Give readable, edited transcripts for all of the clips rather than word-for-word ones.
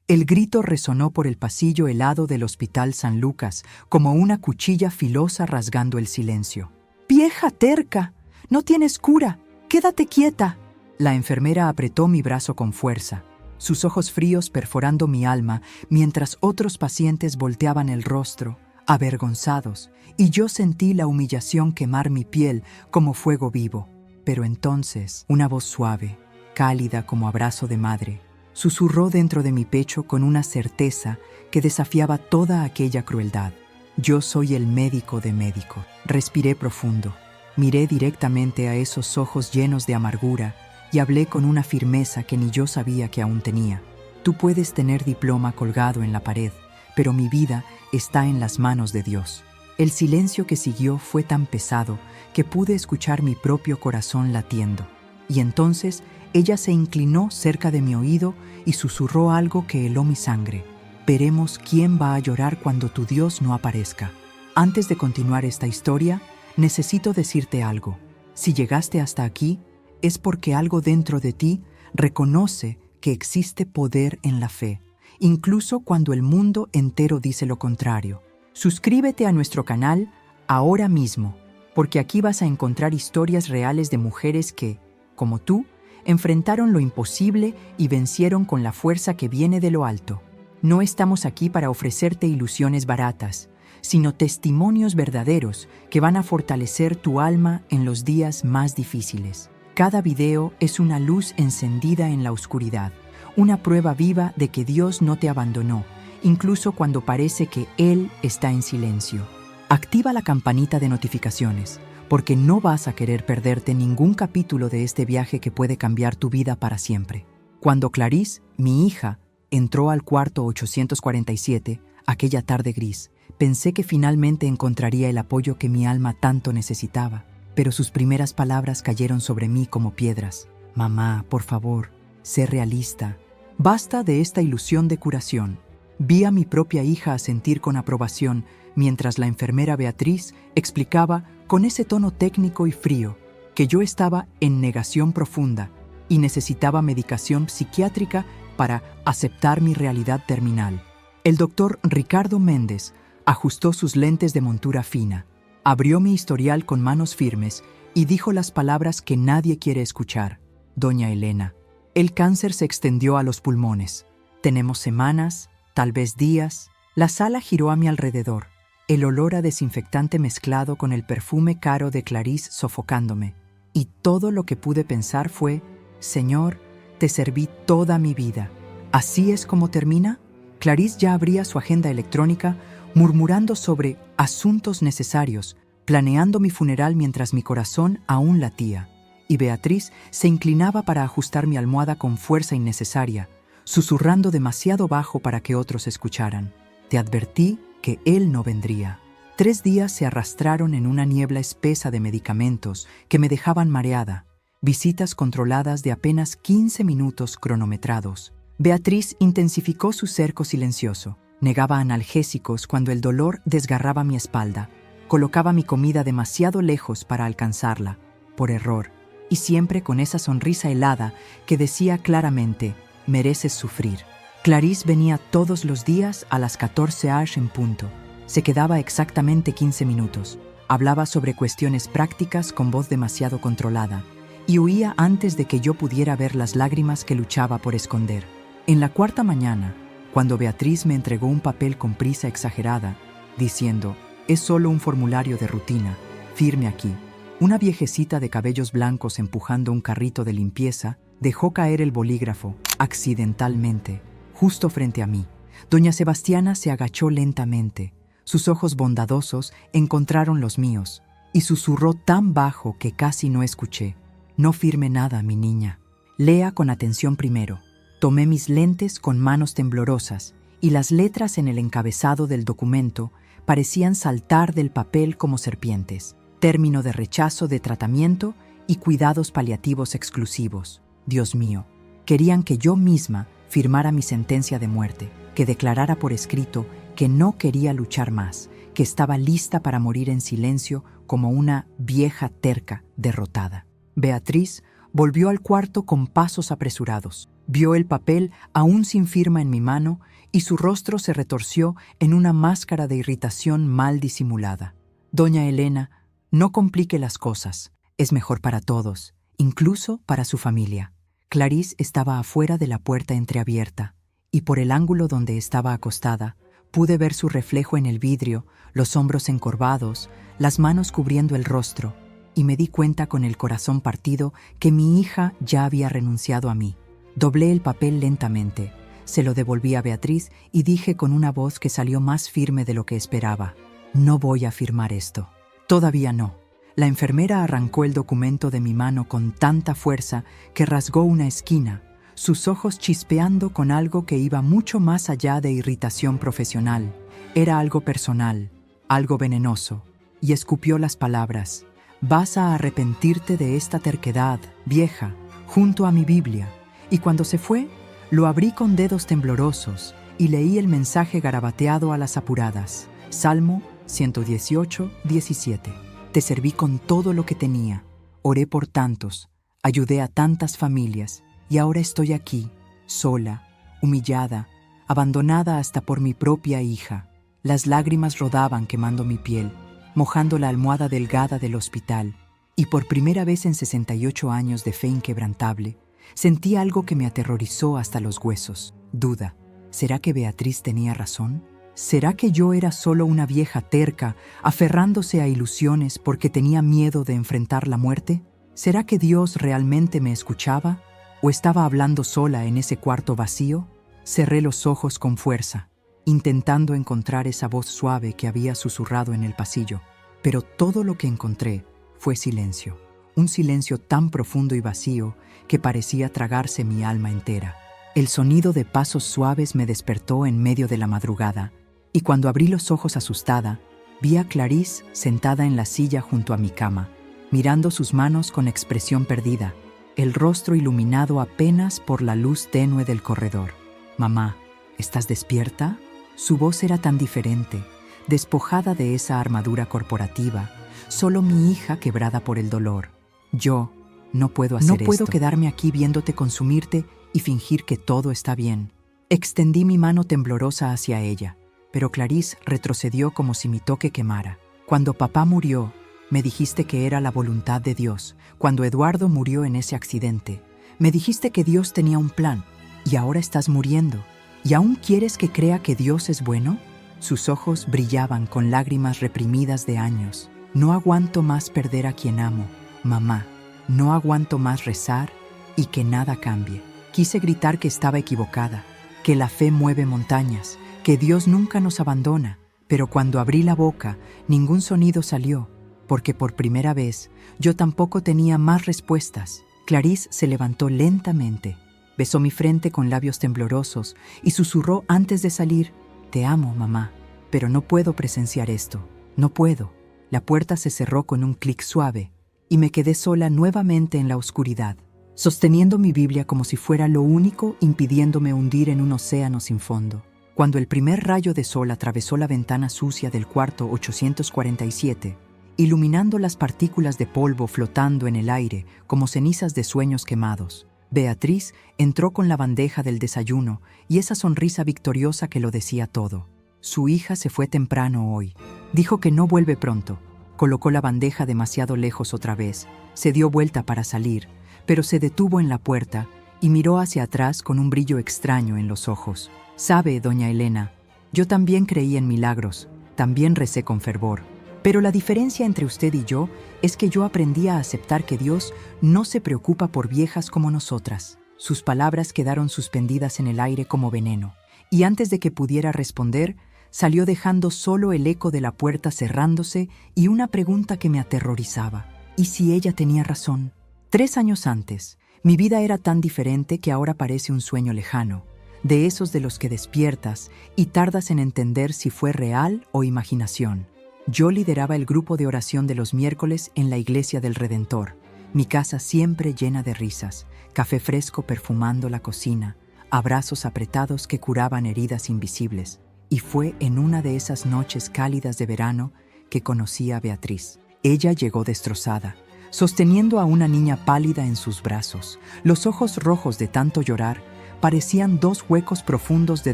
El grito resonó por el pasillo helado del Hospital San Lucas, como una cuchilla filosa rasgando el silencio. ¡Vieja terca! ¡No tienes cura! ¡Quédate quieta! La enfermera apretó mi brazo con fuerza, sus ojos fríos perforando mi alma, mientras otros pacientes volteaban el rostro, avergonzados, y yo sentí la humillación quemar mi piel como fuego vivo. Pero entonces, una voz suave, cálida como abrazo de madre, susurró dentro de mi pecho con una certeza que desafiaba toda aquella crueldad. Yo soy el médico de médico. Respiré profundo, miré directamente a esos ojos llenos de amargura y hablé con una firmeza que ni yo sabía que aún tenía. Tú puedes tener diploma colgado en la pared, pero mi vida está en las manos de Dios. El silencio que siguió fue tan pesado que pude escuchar mi propio corazón latiendo. Y entonces ella se inclinó cerca de mi oído y susurró algo que heló mi sangre. Veremos quién va a llorar cuando tu Dios no aparezca. Antes de continuar esta historia, necesito decirte algo. Si llegaste hasta aquí, es porque algo dentro de ti reconoce que existe poder en la fe, incluso cuando el mundo entero dice lo contrario. Suscríbete a nuestro canal ahora mismo, porque aquí vas a encontrar historias reales de mujeres que, como tú, enfrentaron lo imposible y vencieron con la fuerza que viene de lo alto. No estamos aquí para ofrecerte ilusiones baratas, sino testimonios verdaderos que van a fortalecer tu alma en los días más difíciles. Cada video es una luz encendida en la oscuridad, una prueba viva de que Dios no te abandonó, incluso cuando parece que Él está en silencio. Activa la campanita de notificaciones, porque no vas a querer perderte ningún capítulo de este viaje que puede cambiar tu vida para siempre. Cuando Clarice, mi hija, entró al cuarto 847, aquella tarde gris, pensé que finalmente encontraría el apoyo que mi alma tanto necesitaba, pero sus primeras palabras cayeron sobre mí como piedras. Mamá, por favor, sé realista. Basta de esta ilusión de curación. Vi a mi propia hija asentir con aprobación, mientras la enfermera Beatriz explicaba con ese tono técnico y frío que yo estaba en negación profunda y necesitaba medicación psiquiátrica para aceptar mi realidad terminal. El doctor Ricardo Méndez ajustó sus lentes de montura fina, abrió mi historial con manos firmes y dijo las palabras que nadie quiere escuchar. Doña Elena, el cáncer se extendió a los pulmones. Tenemos semanas, tal vez días. La sala giró a mi alrededor, el olor a desinfectante mezclado con el perfume caro de Clarice sofocándome. Y todo lo que pude pensar fue: Señor, te serví toda mi vida. ¿Así es como termina? Clarice ya abría su agenda electrónica, murmurando sobre asuntos necesarios, planeando mi funeral mientras mi corazón aún latía. Y Beatriz se inclinaba para ajustar mi almohada con fuerza innecesaria, susurrando demasiado bajo para que otros escucharan. Te advertí que él no vendría. 3 días se arrastraron en una niebla espesa de medicamentos que me dejaban mareada, visitas controladas de apenas 15 minutos cronometrados. Beatriz intensificó su cerco silencioso, negaba analgésicos cuando el dolor desgarraba mi espalda, colocaba mi comida demasiado lejos para alcanzarla, por error, y siempre con esa sonrisa helada que decía claramente: mereces sufrir. Clarice venía todos los días a las 14 horas en punto. Se quedaba exactamente 15 minutos. Hablaba sobre cuestiones prácticas con voz demasiado controlada y huía antes de que yo pudiera ver las lágrimas que luchaba por esconder. En la 4ª mañana, cuando Beatriz me entregó un papel con prisa exagerada, diciendo: es solo un formulario de rutina, firme aquí. Una viejecita de cabellos blancos empujando un carrito de limpieza dejó caer el bolígrafo, accidentalmente, justo frente a mí. Doña Sebastiana se agachó lentamente. Sus ojos bondadosos encontraron los míos y susurró tan bajo que casi no escuché: no firme nada, mi niña. Lea con atención primero. Tomé mis lentes con manos temblorosas y las letras en el encabezado del documento parecían saltar del papel como serpientes. Término de rechazo de tratamiento y cuidados paliativos exclusivos. Dios mío, querían que yo misma firmara mi sentencia de muerte, que declarara por escrito que no quería luchar más, que estaba lista para morir en silencio como una vieja terca derrotada. Beatriz volvió al cuarto con pasos apresurados. Vio el papel aún sin firma en mi mano y su rostro se retorció en una máscara de irritación mal disimulada. Doña Elena, no complique las cosas. Es mejor para todos, incluso para su familia. Clarice estaba afuera de la puerta entreabierta, y por el ángulo donde estaba acostada, pude ver su reflejo en el vidrio, los hombros encorvados, las manos cubriendo el rostro, y me di cuenta con el corazón partido que mi hija ya había renunciado a mí. Doblé el papel lentamente, se lo devolví a Beatriz y dije con una voz que salió más firme de lo que esperaba: no voy a firmar esto. Todavía no. La enfermera arrancó el documento de mi mano con tanta fuerza que rasgó una esquina, sus ojos chispeando con algo que iba mucho más allá de irritación profesional. Era algo personal, algo venenoso, y escupió las palabras: vas a arrepentirte de esta terquedad, vieja, junto a mi Biblia. Y cuando se fue, lo abrí con dedos temblorosos y leí el mensaje garabateado a las apuradas. Salmo 118, 17. Te serví con todo lo que tenía, oré por tantos, ayudé a tantas familias, y ahora estoy aquí, sola, humillada, abandonada hasta por mi propia hija. Las lágrimas rodaban quemando mi piel, mojando la almohada delgada del hospital, y por primera vez en 68 años de fe inquebrantable, sentí algo que me aterrorizó hasta los huesos. Duda. ¿Será que Beatriz tenía razón? ¿Será que yo era solo una vieja terca, aferrándose a ilusiones porque tenía miedo de enfrentar la muerte? ¿Será que Dios realmente me escuchaba? ¿O estaba hablando sola en ese cuarto vacío? Cerré los ojos con fuerza, intentando encontrar esa voz suave que había susurrado en el pasillo. Pero todo lo que encontré fue silencio. Un silencio tan profundo y vacío que parecía tragarse mi alma entera. El sonido de pasos suaves me despertó en medio de la madrugada, y cuando abrí los ojos asustada, vi a Clarice sentada en la silla junto a mi cama, mirando sus manos con expresión perdida, el rostro iluminado apenas por la luz tenue del corredor. «Mamá, ¿estás despierta?» Su voz era tan diferente, despojada de esa armadura corporativa, solo mi hija quebrada por el dolor. Yo no puedo hacer esto. No puedo quedarme aquí viéndote consumirte y fingir que todo está bien. Extendí mi mano temblorosa hacia ella, pero Clarice retrocedió como si mi toque quemara. Cuando papá murió, me dijiste que era la voluntad de Dios. Cuando Eduardo murió en ese accidente, me dijiste que Dios tenía un plan, y ahora estás muriendo. ¿Y aún quieres que crea que Dios es bueno? Sus ojos brillaban con lágrimas reprimidas de años. No aguanto más perder a quien amo, mamá. No aguanto más rezar y que nada cambie. Quise gritar que estaba equivocada, que la fe mueve montañas, que Dios nunca nos abandona, pero cuando abrí la boca, ningún sonido salió, porque por primera vez yo tampoco tenía más respuestas. Clarice se levantó lentamente, besó mi frente con labios temblorosos y susurró antes de salir: «Te amo, mamá, pero no puedo presenciar esto, no puedo». La puerta se cerró con un clic suave y me quedé sola nuevamente en la oscuridad, sosteniendo mi Biblia como si fuera lo único impidiéndome hundir en un océano sin fondo. Cuando el primer rayo de sol atravesó la ventana sucia del cuarto 847, iluminando las partículas de polvo flotando en el aire como cenizas de sueños quemados, Beatriz entró con la bandeja del desayuno y esa sonrisa victoriosa que lo decía todo. Su hija se fue temprano hoy. Dijo que no vuelve pronto. Colocó la bandeja demasiado lejos otra vez, se dio vuelta para salir, pero se detuvo en la puerta y miró hacia atrás con un brillo extraño en los ojos. «Sabe, doña Elena, yo también creí en milagros, también recé con fervor. Pero la diferencia entre usted y yo es que yo aprendí a aceptar que Dios no se preocupa por viejas como nosotras». Sus palabras quedaron suspendidas en el aire como veneno, y antes de que pudiera responder, salió dejando solo el eco de la puerta cerrándose y una pregunta que me aterrorizaba. ¿Y si ella tenía razón? 3 años antes, mi vida era tan diferente que ahora parece un sueño lejano, de esos de los que despiertas y tardas en entender si fue real o imaginación. Yo lideraba el grupo de oración de los miércoles en la Iglesia del Redentor, mi casa siempre llena de risas, café fresco perfumando la cocina, abrazos apretados que curaban heridas invisibles. Y fue en una de esas noches cálidas de verano que conocí a Beatriz. Ella llegó destrozada, sosteniendo a una niña pálida en sus brazos, los ojos rojos de tanto llorar, parecían dos huecos profundos de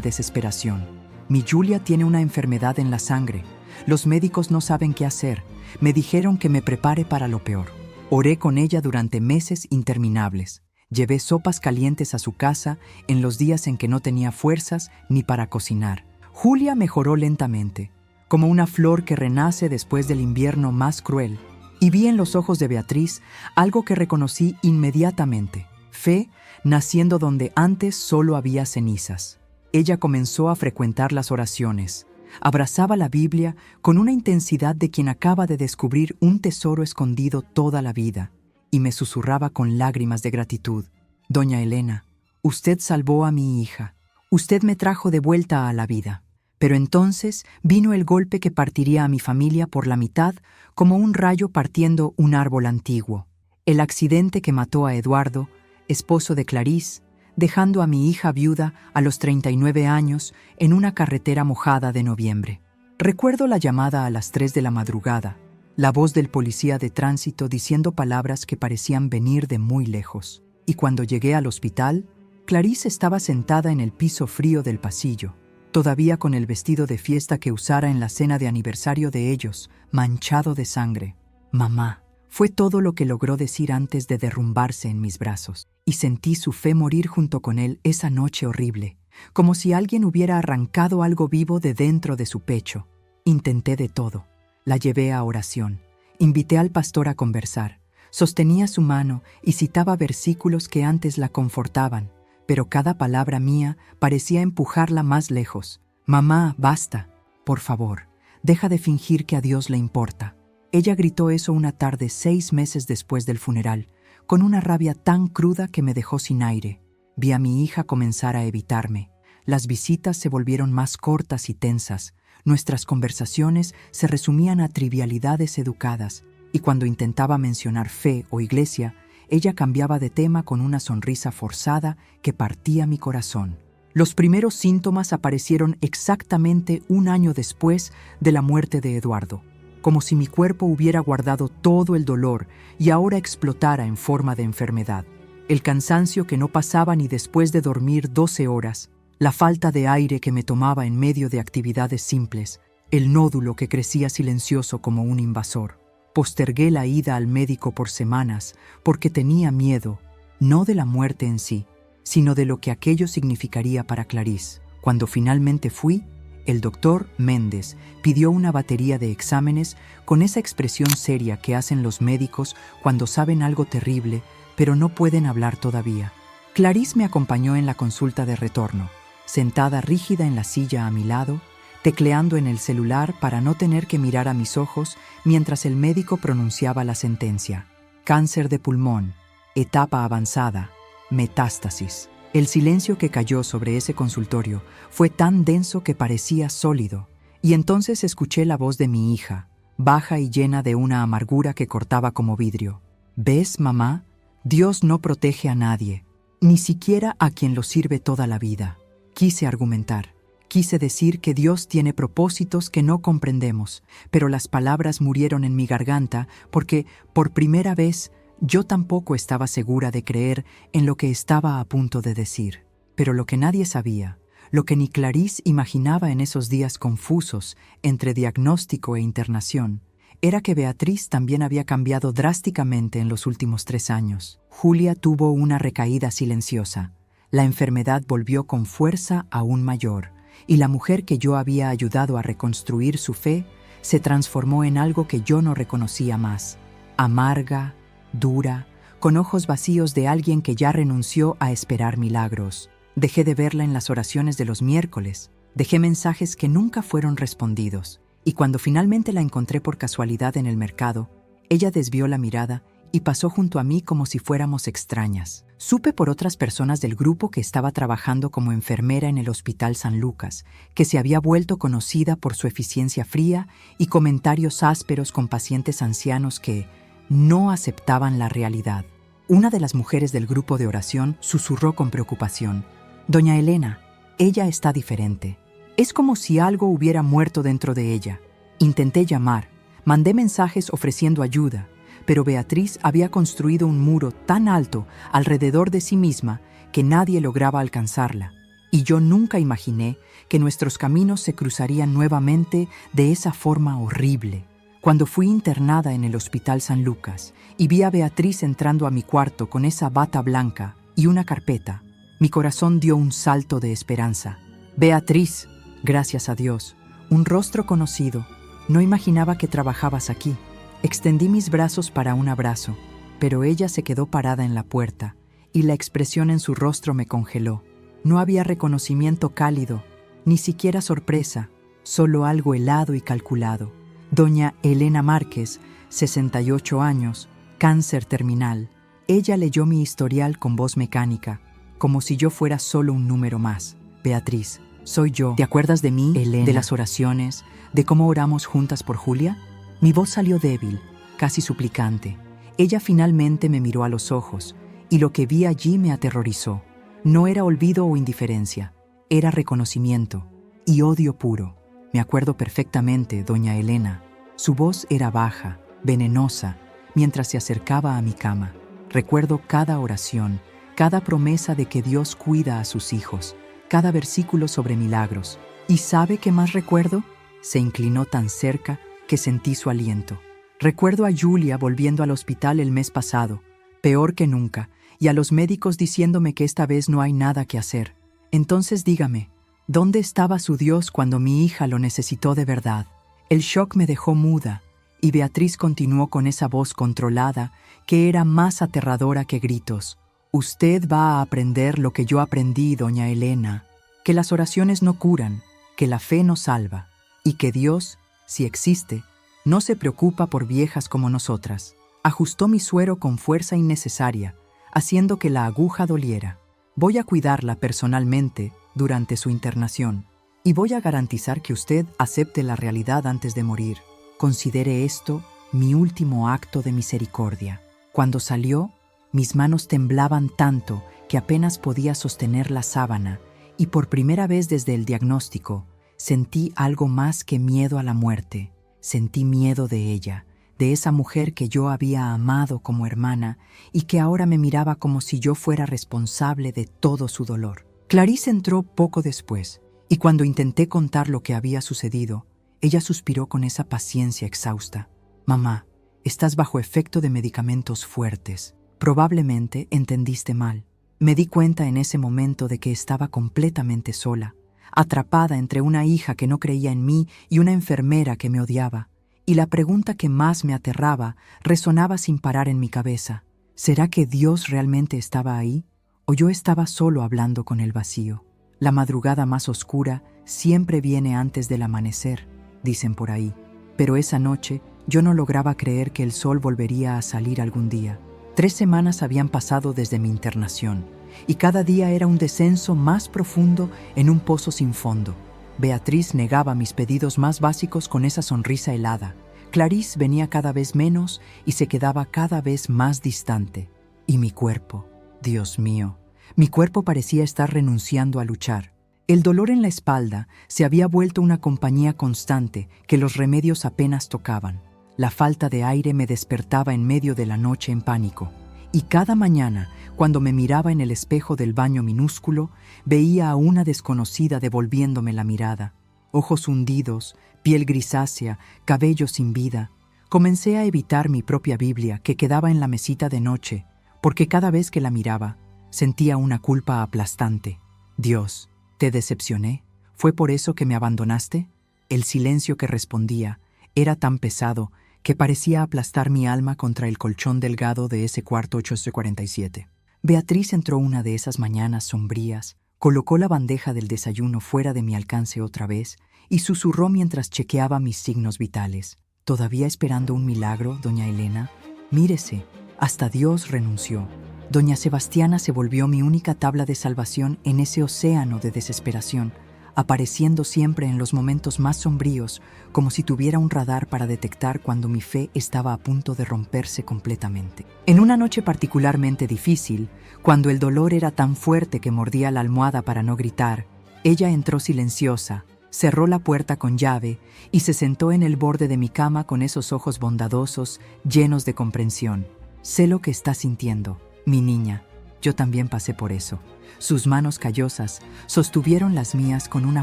desesperación. Mi Julia tiene una enfermedad en la sangre. Los médicos no saben qué hacer. Me dijeron que me prepare para lo peor. Oré con ella durante meses interminables. Llevé sopas calientes a su casa en los días en que no tenía fuerzas ni para cocinar. Julia mejoró lentamente, como una flor que renace después del invierno más cruel. Y vi en los ojos de Beatriz algo que reconocí inmediatamente: fe naciendo donde antes solo había cenizas. Ella comenzó a frecuentar las oraciones. Abrazaba la Biblia con una intensidad de quien acaba de descubrir un tesoro escondido toda la vida, y me susurraba con lágrimas de gratitud: «Doña Elena, usted salvó a mi hija. Usted me trajo de vuelta a la vida». Pero entonces vino el golpe que partiría a mi familia por la mitad, como un rayo partiendo un árbol antiguo. El accidente que mató a Eduardo, esposo de Clarice, dejando a mi hija viuda a los 39 años en una carretera mojada de noviembre. Recuerdo la llamada a las 3 de la madrugada, la voz del policía de tránsito diciendo palabras que parecían venir de muy lejos. Y cuando llegué al hospital, Clarice estaba sentada en el piso frío del pasillo, todavía con el vestido de fiesta que usara en la cena de aniversario de ellos, manchado de sangre. «Mamá», fue todo lo que logró decir antes de derrumbarse en mis brazos, y sentí su fe morir junto con él esa noche horrible, como si alguien hubiera arrancado algo vivo de dentro de su pecho. Intenté de todo. La llevé a oración, invité al pastor a conversar, sostenía su mano y citaba versículos que antes la confortaban, pero cada palabra mía parecía empujarla más lejos. «Mamá, basta. Por favor, deja de fingir que a Dios le importa». Ella gritó eso una tarde 6 meses después del funeral, con una rabia tan cruda que me dejó sin aire. Vi a mi hija comenzar a evitarme. Las visitas se volvieron más cortas y tensas. Nuestras conversaciones se resumían a trivialidades educadas, y cuando intentaba mencionar fe o iglesia, ella cambiaba de tema con una sonrisa forzada que partía mi corazón. Los primeros síntomas aparecieron exactamente 1 año después de la muerte de Eduardo, como si mi cuerpo hubiera guardado todo el dolor y ahora explotara en forma de enfermedad. El cansancio que no pasaba ni después de dormir 12 horas, la falta de aire que me tomaba en medio de actividades simples, el nódulo que crecía silencioso como un invasor. Postergué la ida al médico por semanas porque tenía miedo, no de la muerte en sí, sino de lo que aquello significaría para Clarice. Cuando finalmente fui, el doctor Méndez pidió una batería de exámenes con esa expresión seria que hacen los médicos cuando saben algo terrible, pero no pueden hablar todavía. Clarice me acompañó en la consulta de retorno, sentada rígida en la silla a mi lado, tecleando en el celular para no tener que mirar a mis ojos mientras el médico pronunciaba la sentencia. Cáncer de pulmón, etapa avanzada, metástasis. El silencio que cayó sobre ese consultorio fue tan denso que parecía sólido, y entonces escuché la voz de mi hija, baja y llena de una amargura que cortaba como vidrio. «¿Ves, mamá? Dios no protege a nadie, ni siquiera a quien lo sirve toda la vida». Quise argumentar. Quise decir que Dios tiene propósitos que no comprendemos, pero las palabras murieron en mi garganta porque, por primera vez, yo tampoco estaba segura de creer en lo que estaba a punto de decir. Pero lo que nadie sabía, lo que ni Clarice imaginaba en esos días confusos entre diagnóstico e internación, era que Beatriz también había cambiado drásticamente en los últimos 3 años. Julia tuvo una recaída silenciosa. La enfermedad volvió con fuerza aún mayor, y la mujer que yo había ayudado a reconstruir su fe se transformó en algo que yo no reconocía más. Amarga, dura, con ojos vacíos de alguien que ya renunció a esperar milagros. Dejé de verla en las oraciones de los miércoles, dejé mensajes que nunca fueron respondidos, y cuando finalmente la encontré por casualidad en el mercado, ella desvió la mirada y pasó junto a mí como si fuéramos extrañas. Supe por otras personas del grupo que estaba trabajando como enfermera en el Hospital San Lucas, que se había vuelto conocida por su eficiencia fría y comentarios ásperos con pacientes ancianos que no aceptaban la realidad. Una de las mujeres del grupo de oración susurró con preocupación: «Doña Elena, ella está diferente. Es como si algo hubiera muerto dentro de ella». Intenté llamar, mandé mensajes ofreciendo ayuda, pero Beatriz había construido un muro tan alto alrededor de sí misma que nadie lograba alcanzarla, y yo nunca imaginé que nuestros caminos se cruzarían nuevamente de esa forma horrible. Cuando fui internada en el Hospital San Lucas y vi a Beatriz entrando a mi cuarto con esa bata blanca y una carpeta, mi corazón dio un salto de esperanza. Beatriz, gracias a Dios, un rostro conocido. No imaginaba que trabajabas aquí. Extendí mis brazos para un abrazo, pero ella se quedó parada en la puerta y la expresión en su rostro me congeló. No había reconocimiento cálido, ni siquiera sorpresa, solo algo helado y calculado. Doña Elena Márquez, 68 años, cáncer terminal. Ella leyó mi historial con voz mecánica, como si yo fuera solo un número más. Beatriz, soy yo. ¿Te acuerdas de mí, Elena? De las oraciones, de cómo oramos juntas por Julia. Mi voz salió débil, casi suplicante. Ella finalmente me miró a los ojos, y lo que vi allí me aterrorizó. No era olvido o indiferencia, era reconocimiento y odio puro. Me acuerdo perfectamente, doña Elena. Su voz era baja, venenosa, mientras se acercaba a mi cama. Recuerdo cada oración, cada promesa de que Dios cuida a sus hijos, cada versículo sobre milagros. ¿Y sabe qué más recuerdo? Se inclinó tan cerca que sentí su aliento. Recuerdo a Julia volviendo al hospital el mes pasado, peor que nunca, y a los médicos diciéndome que esta vez no hay nada que hacer. Entonces dígame, ¿dónde estaba su Dios cuando mi hija lo necesitó de verdad? El shock me dejó muda, y Beatriz continuó con esa voz controlada que era más aterradora que gritos. Usted va a aprender lo que yo aprendí, doña Elena, que las oraciones no curan, que la fe no salva, y que Dios, si existe, no se preocupa por viejas como nosotras. Ajustó mi suero con fuerza innecesaria, haciendo que la aguja doliera. Voy a cuidarla personalmente durante su internación y voy a garantizar que usted acepte la realidad antes de morir. Considere esto mi último acto de misericordia. Cuando salió, mis manos temblaban tanto que apenas podía sostener la sábana y por primera vez desde el diagnóstico sentí algo más que miedo a la muerte. Sentí miedo de ella, de esa mujer que yo había amado como hermana y que ahora me miraba como si yo fuera responsable de todo su dolor. Clarice entró poco después, y cuando intenté contar lo que había sucedido, ella suspiró con esa paciencia exhausta. Mamá, estás bajo efecto de medicamentos fuertes. Probablemente entendiste mal. Me di cuenta en ese momento de que estaba completamente sola, atrapada entre una hija que no creía en mí y una enfermera que me odiaba. Y la pregunta que más me aterraba resonaba sin parar en mi cabeza. ¿Será que Dios realmente estaba ahí? ¿O yo estaba solo hablando con el vacío? La madrugada más oscura siempre viene antes del amanecer, dicen por ahí. Pero esa noche yo no lograba creer que el sol volvería a salir algún día. 3 semanas habían pasado desde mi internación, y cada día era un descenso más profundo en un pozo sin fondo. Beatriz negaba mis pedidos más básicos con esa sonrisa helada. Clarice venía cada vez menos y se quedaba cada vez más distante. Y mi cuerpo, Dios mío, mi cuerpo parecía estar renunciando a luchar. El dolor en la espalda se había vuelto una compañía constante que los remedios apenas tocaban. La falta de aire me despertaba en medio de la noche en pánico. Y cada mañana, cuando me miraba en el espejo del baño minúsculo, veía a una desconocida devolviéndome la mirada. Ojos hundidos, piel grisácea, cabello sin vida. Comencé a evitar mi propia Biblia que quedaba en la mesita de noche, porque cada vez que la miraba, sentía una culpa aplastante. Dios, ¿te decepcioné? ¿Fue por eso que me abandonaste? El silencio que respondía era tan pesado que parecía aplastar mi alma contra el colchón delgado de ese cuarto 847. Beatriz entró una de esas mañanas sombrías, colocó la bandeja del desayuno fuera de mi alcance otra vez y susurró mientras chequeaba mis signos vitales. ¿Todavía esperando un milagro, doña Elena? Mírese, hasta Dios renunció. Doña Sebastiana se volvió mi única tabla de salvación en ese océano de desesperación, apareciendo siempre en los momentos más sombríos, como si tuviera un radar para detectar cuando mi fe estaba a punto de romperse completamente. En una noche particularmente difícil, cuando el dolor era tan fuerte que mordía la almohada para no gritar, ella entró silenciosa, cerró la puerta con llave y se sentó en el borde de mi cama con esos ojos bondadosos, llenos de comprensión. Sé lo que está sintiendo, mi niña. Yo también pasé por eso. Sus manos callosas sostuvieron las mías con una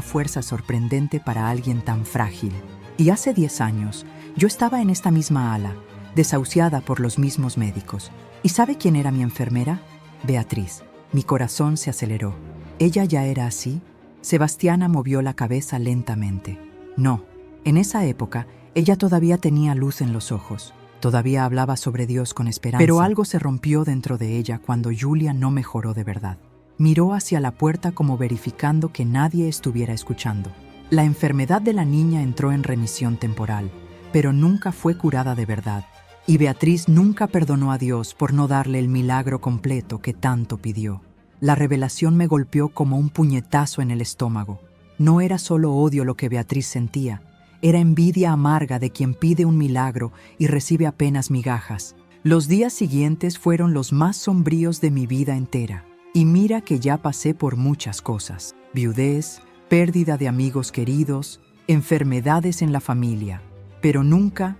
fuerza sorprendente para alguien tan frágil. Y hace 10 años, yo estaba en esta misma ala, desahuciada por los mismos médicos. ¿Y sabe quién era mi enfermera? Beatriz. Mi corazón se aceleró. ¿Ella ya era así? Sebastiana movió la cabeza lentamente. No, en esa época, ella todavía tenía luz en los ojos. Todavía hablaba sobre Dios con esperanza. Pero algo se rompió dentro de ella cuando Julia no mejoró de verdad. Miró hacia la puerta como verificando que nadie estuviera escuchando. La enfermedad de la niña entró en remisión temporal, pero nunca fue curada de verdad. Y Beatriz nunca perdonó a Dios por no darle el milagro completo que tanto pidió. La revelación me golpeó como un puñetazo en el estómago. No era solo odio lo que Beatriz sentía, era envidia amarga de quien pide un milagro y recibe apenas migajas. Los días siguientes fueron los más sombríos de mi vida entera. Y mira que ya pasé por muchas cosas: viudez, pérdida de amigos queridos, enfermedades en la familia. Pero nunca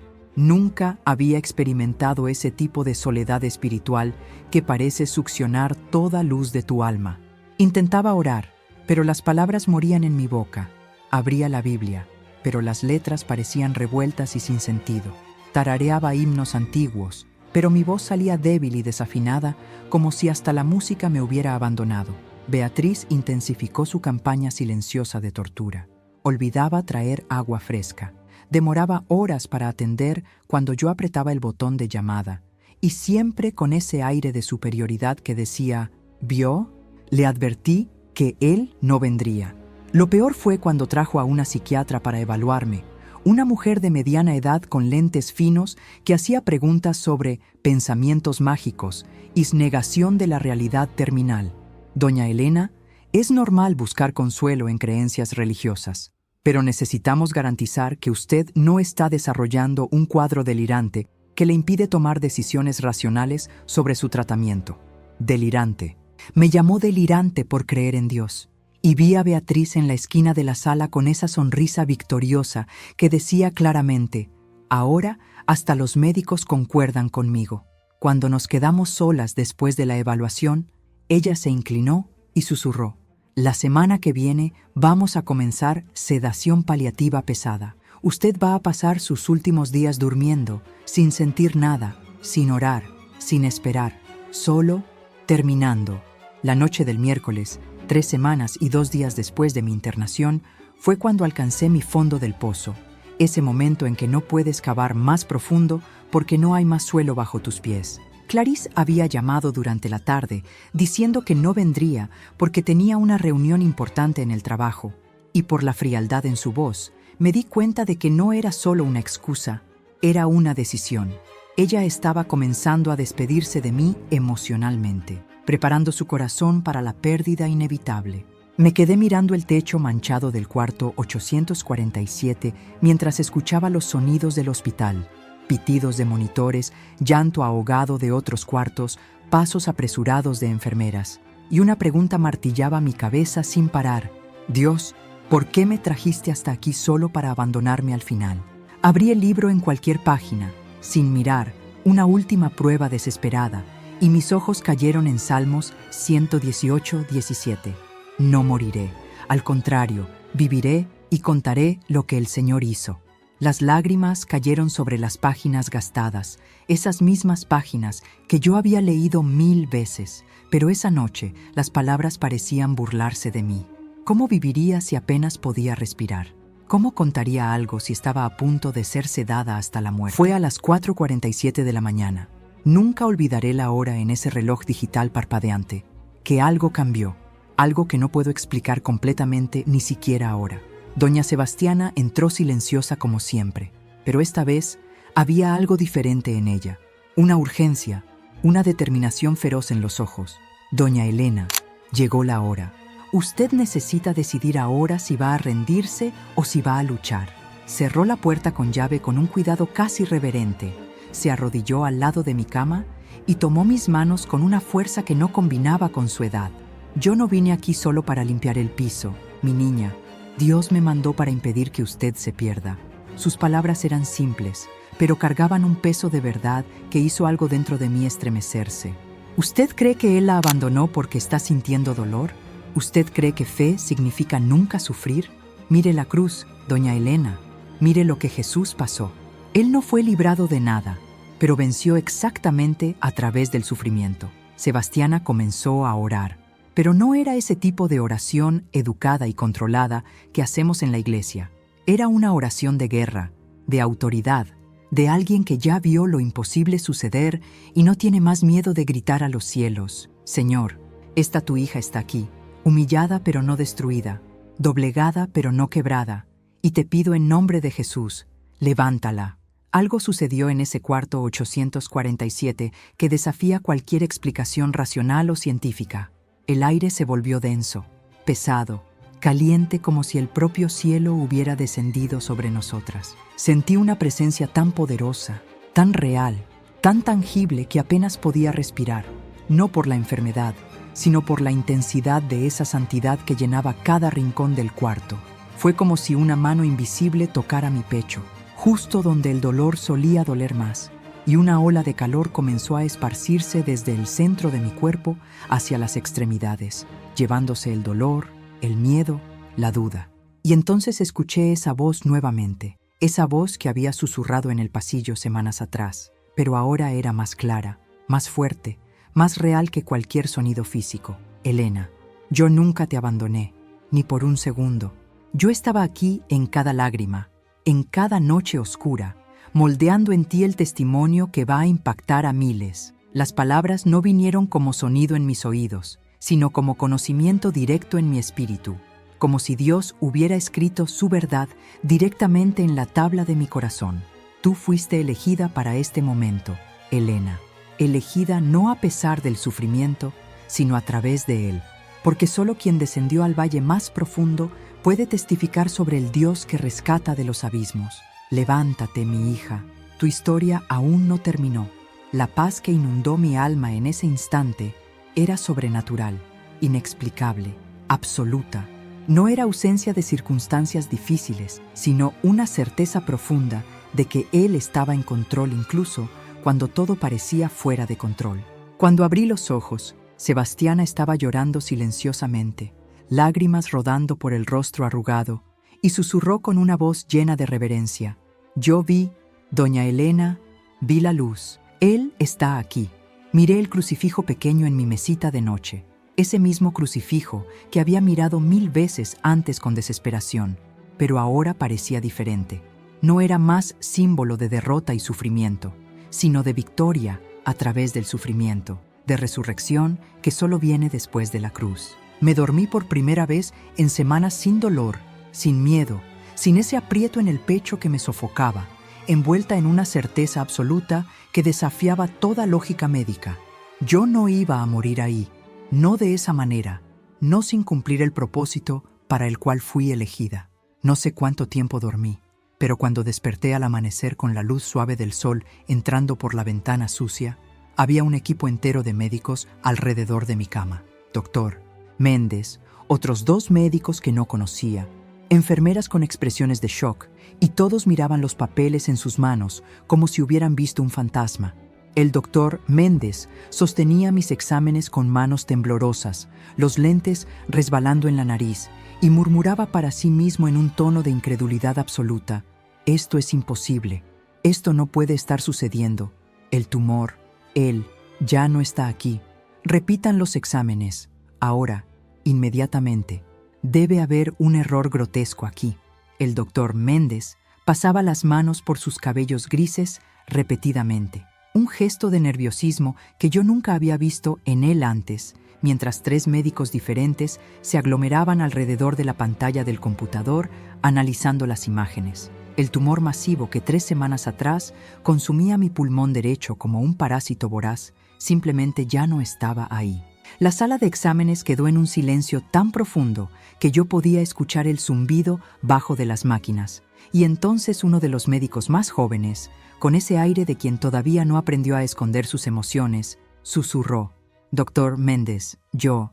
había experimentado ese tipo de soledad espiritual que parece succionar toda luz de tu alma. Intentaba orar, pero las palabras morían en mi boca. Abría la Biblia, pero las letras parecían revueltas y sin sentido. Tarareaba himnos antiguos, pero mi voz salía débil y desafinada, como si hasta la música me hubiera abandonado. Beatriz intensificó su campaña silenciosa de tortura. Olvidaba traer agua fresca. Demoraba horas para atender cuando yo apretaba el botón de llamada, y siempre con ese aire de superioridad que decía: ¿vio? Le advertí que él no vendría. Lo peor fue cuando trajo a una psiquiatra para evaluarme, una mujer de mediana edad con lentes finos que hacía preguntas sobre pensamientos mágicos y negación de la realidad terminal. Doña Elena, es normal buscar consuelo en creencias religiosas, pero necesitamos garantizar que usted no está desarrollando un cuadro delirante que le impide tomar decisiones racionales sobre su tratamiento. Delirante. Me llamó delirante por creer en Dios. Y vi a Beatriz en la esquina de la sala con esa sonrisa victoriosa que decía claramente: ahora hasta los médicos concuerdan conmigo. Cuando nos quedamos solas después de la evaluación, ella se inclinó y susurró: la semana que viene vamos a comenzar sedación paliativa pesada. Usted va a pasar sus últimos días durmiendo, sin sentir nada, sin orar, sin esperar, solo terminando. La noche del miércoles, 3 semanas y 2 días después de mi internación, fue cuando alcancé mi fondo del pozo, ese momento en que no puedes cavar más profundo porque no hay más suelo bajo tus pies. Clarice había llamado durante la tarde diciendo que no vendría porque tenía una reunión importante en el trabajo, y por la frialdad en su voz, me di cuenta de que no era solo una excusa, era una decisión. Ella estaba comenzando a despedirse de mí emocionalmente, preparando su corazón para la pérdida inevitable. Me quedé mirando el techo manchado del cuarto 847 mientras escuchaba los sonidos del hospital, pitidos de monitores, llanto ahogado de otros cuartos, pasos apresurados de enfermeras. Y una pregunta martillaba mi cabeza sin parar: Dios, ¿por qué me trajiste hasta aquí solo para abandonarme al final? Abrí el libro en cualquier página, sin mirar, una última prueba desesperada, y mis ojos cayeron en Salmos 118:17. No moriré, al contrario, viviré y contaré lo que el Señor hizo. Las lágrimas cayeron sobre las páginas gastadas, esas mismas páginas que yo había leído 1000 veces, pero esa noche las palabras parecían burlarse de mí. ¿Cómo viviría si apenas podía respirar? ¿Cómo contaría algo si estaba a punto de ser sedada hasta la muerte? Fue a las 4:47 de la mañana. Nunca olvidaré la hora en ese reloj digital parpadeante, que algo cambió, algo que no puedo explicar completamente ni siquiera ahora. Doña Sebastiana entró silenciosa como siempre, pero esta vez había algo diferente en ella, una urgencia, una determinación feroz en los ojos. Doña Elena, llegó la hora. Usted necesita decidir ahora si va a rendirse o si va a luchar. Cerró la puerta con llave con un cuidado casi reverente. Se arrodilló al lado de mi cama y tomó mis manos con una fuerza que no combinaba con su edad. Yo no vine aquí solo para limpiar el piso, mi niña. Dios me mandó para impedir que usted se pierda. Sus palabras eran simples, pero cargaban un peso de verdad que hizo algo dentro de mí estremecerse. ¿Usted cree que Él la abandonó porque está sintiendo dolor? ¿Usted cree que fe significa nunca sufrir? Mire la cruz, doña Elena. Mire lo que Jesús pasó. Él no fue librado de nada, pero venció exactamente a través del sufrimiento. Sebastiana comenzó a orar, pero no era ese tipo de oración educada y controlada que hacemos en la iglesia. Era una oración de guerra, de autoridad, de alguien que ya vio lo imposible suceder y no tiene más miedo de gritar a los cielos: Señor, esta tu hija está aquí, humillada pero no destruida, doblegada pero no quebrada, y te pido en nombre de Jesús, levántala. Algo sucedió en ese cuarto 847 que desafía cualquier explicación racional o científica. El aire se volvió denso, pesado, caliente, como si el propio cielo hubiera descendido sobre nosotras. Sentí una presencia tan poderosa, tan real, tan tangible que apenas podía respirar, no por la enfermedad, sino por la intensidad de esa santidad que llenaba cada rincón del cuarto. Fue como si una mano invisible tocara mi pecho, justo donde el dolor solía doler más, y una ola de calor comenzó a esparcirse desde el centro de mi cuerpo hacia las extremidades, llevándose el dolor, el miedo, la duda. Y entonces escuché esa voz nuevamente, esa voz que había susurrado en el pasillo semanas atrás, pero ahora era más clara, más fuerte, más real que cualquier sonido físico. Elena, yo nunca te abandoné, ni por un segundo. Yo estaba aquí en cada lágrima, en cada noche oscura, moldeando en ti el testimonio que va a impactar a miles. Las palabras no vinieron como sonido en mis oídos, sino como conocimiento directo en mi espíritu, como si Dios hubiera escrito su verdad directamente en la tabla de mi corazón. Tú fuiste elegida para este momento, Elena, elegida no a pesar del sufrimiento, sino a través de él, porque solo quien descendió al valle más profundo puede testificar sobre el Dios que rescata de los abismos. Levántate, mi hija, tu historia aún no terminó. La paz que inundó mi alma en ese instante era sobrenatural, inexplicable, absoluta. No era ausencia de circunstancias difíciles, sino una certeza profunda de que Él estaba en control incluso cuando todo parecía fuera de control. Cuando abrí los ojos, Sebastiana estaba llorando silenciosamente, lágrimas rodando por el rostro arrugado, y susurró con una voz llena de reverencia: Yo vi, doña Elena, vi la luz. Él está aquí. Miré el crucifijo pequeño en mi mesita de noche, ese mismo crucifijo que había mirado 1000 veces antes con desesperación, pero ahora parecía diferente. No era más símbolo de derrota y sufrimiento, sino de victoria a través del sufrimiento, de resurrección que solo viene después de la cruz. Me dormí por primera vez en semanas sin dolor, sin miedo, sin ese aprieto en el pecho que me sofocaba, envuelta en una certeza absoluta que desafiaba toda lógica médica. Yo no iba a morir ahí, no de esa manera, no sin cumplir el propósito para el cual fui elegida. No sé cuánto tiempo dormí, pero cuando desperté al amanecer con la luz suave del sol entrando por la ventana sucia, había un equipo entero de médicos alrededor de mi cama. Doctor Méndez, otros 2 médicos que no conocía, enfermeras con expresiones de shock, y todos miraban los papeles en sus manos como si hubieran visto un fantasma. El doctor Méndez sostenía mis exámenes con manos temblorosas, los lentes resbalando en la nariz, y murmuraba para sí mismo en un tono de incredulidad absoluta: Esto es imposible, esto no puede estar sucediendo. El tumor, él, ya no está aquí. Repitan los exámenes, ahora, inmediatamente. Debe haber un error grotesco aquí. El doctor Méndez pasaba las manos por sus cabellos grises repetidamente, un gesto de nerviosismo que yo nunca había visto en él antes, mientras 3 médicos diferentes se aglomeraban alrededor de la pantalla del computador analizando las imágenes. El tumor masivo que 3 semanas atrás consumía mi pulmón derecho como un parásito voraz simplemente ya no estaba ahí. La sala de exámenes quedó en un silencio tan profundo que yo podía escuchar el zumbido bajo de las máquinas. Y entonces uno de los médicos más jóvenes, con ese aire de quien todavía no aprendió a esconder sus emociones, susurró: Doctor Méndez, yo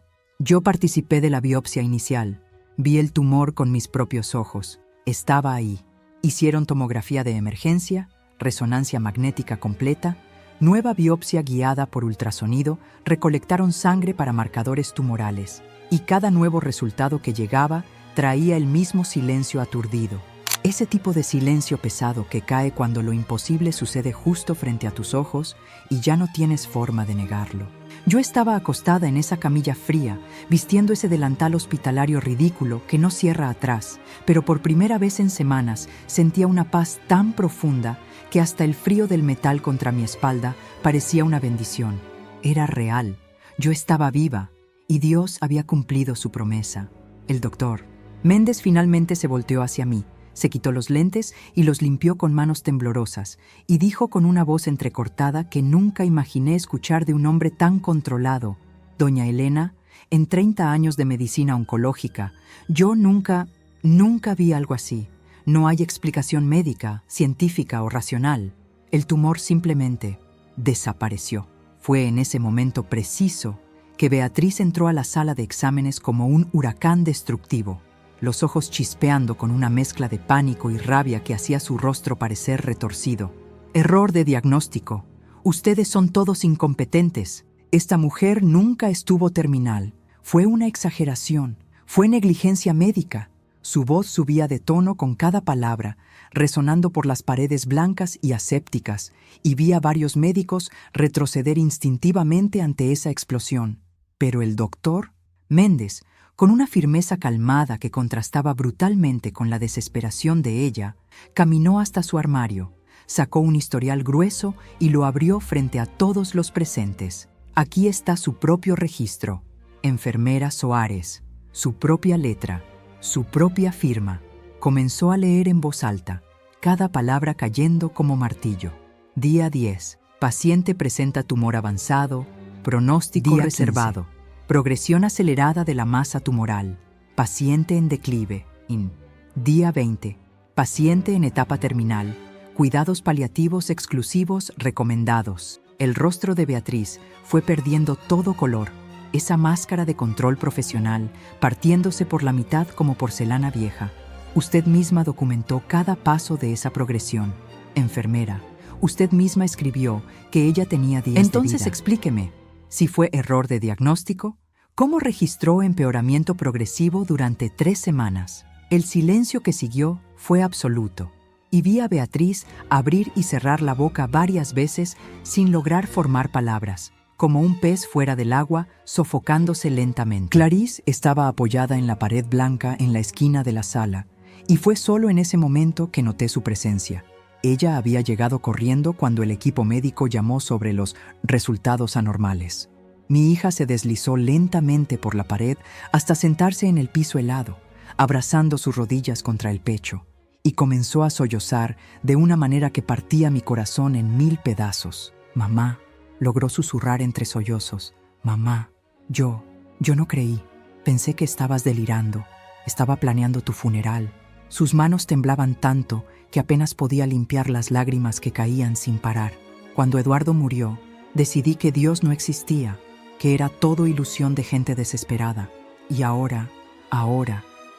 participé de la biopsia inicial. Vi el tumor con mis propios ojos. Estaba ahí. Hicieron tomografía de emergencia, resonancia magnética completa, Nueva biopsia guiada por ultrasonido, recolectaron sangre para marcadores tumorales, y cada nuevo resultado que llegaba traía el mismo silencio aturdido. Ese tipo de silencio pesado que cae cuando lo imposible sucede justo frente a tus ojos y ya no tienes forma de negarlo. Yo estaba acostada en esa camilla fría, vistiendo ese delantal hospitalario ridículo que no cierra atrás, pero por primera vez en semanas sentía una paz tan profunda que hasta el frío del metal contra mi espalda parecía una bendición. Era real, yo estaba viva y Dios había cumplido su promesa. El doctor Méndez finalmente se volteó hacia mí, se quitó los lentes y los limpió con manos temblorosas y dijo con una voz entrecortada que nunca imaginé escuchar de un hombre tan controlado: Doña Elena, en 30 años de medicina oncológica, yo nunca vi algo así. No hay explicación médica, científica o racional. El tumor simplemente desapareció. Fue en ese momento preciso que Beatriz entró a la sala de exámenes como un huracán destructivo, los ojos chispeando con una mezcla de pánico y rabia que hacía su rostro parecer retorcido. Error de diagnóstico. Ustedes son todos incompetentes. Esta mujer nunca estuvo terminal. Fue una exageración. Fue negligencia médica. Su voz subía de tono con cada palabra, resonando por las paredes blancas y asépticas, y vi a varios médicos retroceder instintivamente ante esa explosión. Pero el doctor Méndez, con una firmeza calmada que contrastaba brutalmente con la desesperación de ella, caminó hasta su armario, sacó un historial grueso y lo abrió frente a todos los presentes. Aquí está su propio registro. Enfermera Soares, su propia letra, su propia firma. Comenzó a leer en voz alta, cada palabra cayendo como martillo. Día 10. Paciente presenta tumor avanzado, pronóstico Día reservado. Progresión acelerada de la masa tumoral. Paciente en declive. Día 20. Paciente en etapa terminal. Cuidados paliativos exclusivos recomendados. El rostro de Beatriz fue perdiendo todo color. Esa máscara de control profesional, partiéndose por la mitad como porcelana vieja. Usted misma documentó cada paso de esa progresión. Enfermera, usted misma escribió que ella tenía días Entonces de vida. explíqueme, Si fue error de diagnóstico, ¿cómo registró empeoramiento progresivo durante 3 semanas? El silencio que siguió fue absoluto, y vi a Beatriz abrir y cerrar la boca varias veces sin lograr formar palabras, como un pez fuera del agua, sofocándose lentamente. Clarice estaba apoyada en la pared blanca en la esquina de la sala, y fue solo en ese momento que noté su presencia. Ella había llegado corriendo cuando el equipo médico llamó sobre los resultados anormales. Mi hija se deslizó lentamente por la pared hasta sentarse en el piso helado, abrazando sus rodillas contra el pecho, y comenzó a sollozar de una manera que partía mi corazón en 1000 pedazos. «Mamá», logró susurrar entre sollozos. «Mamá, yo no creí. Pensé que estabas delirando. Estaba planeando tu funeral». Sus manos temblaban tanto que apenas podía limpiar las lágrimas que caían sin parar. Cuando Eduardo murió, decidí que Dios no existía, que era todo ilusión de gente desesperada. Y ahora,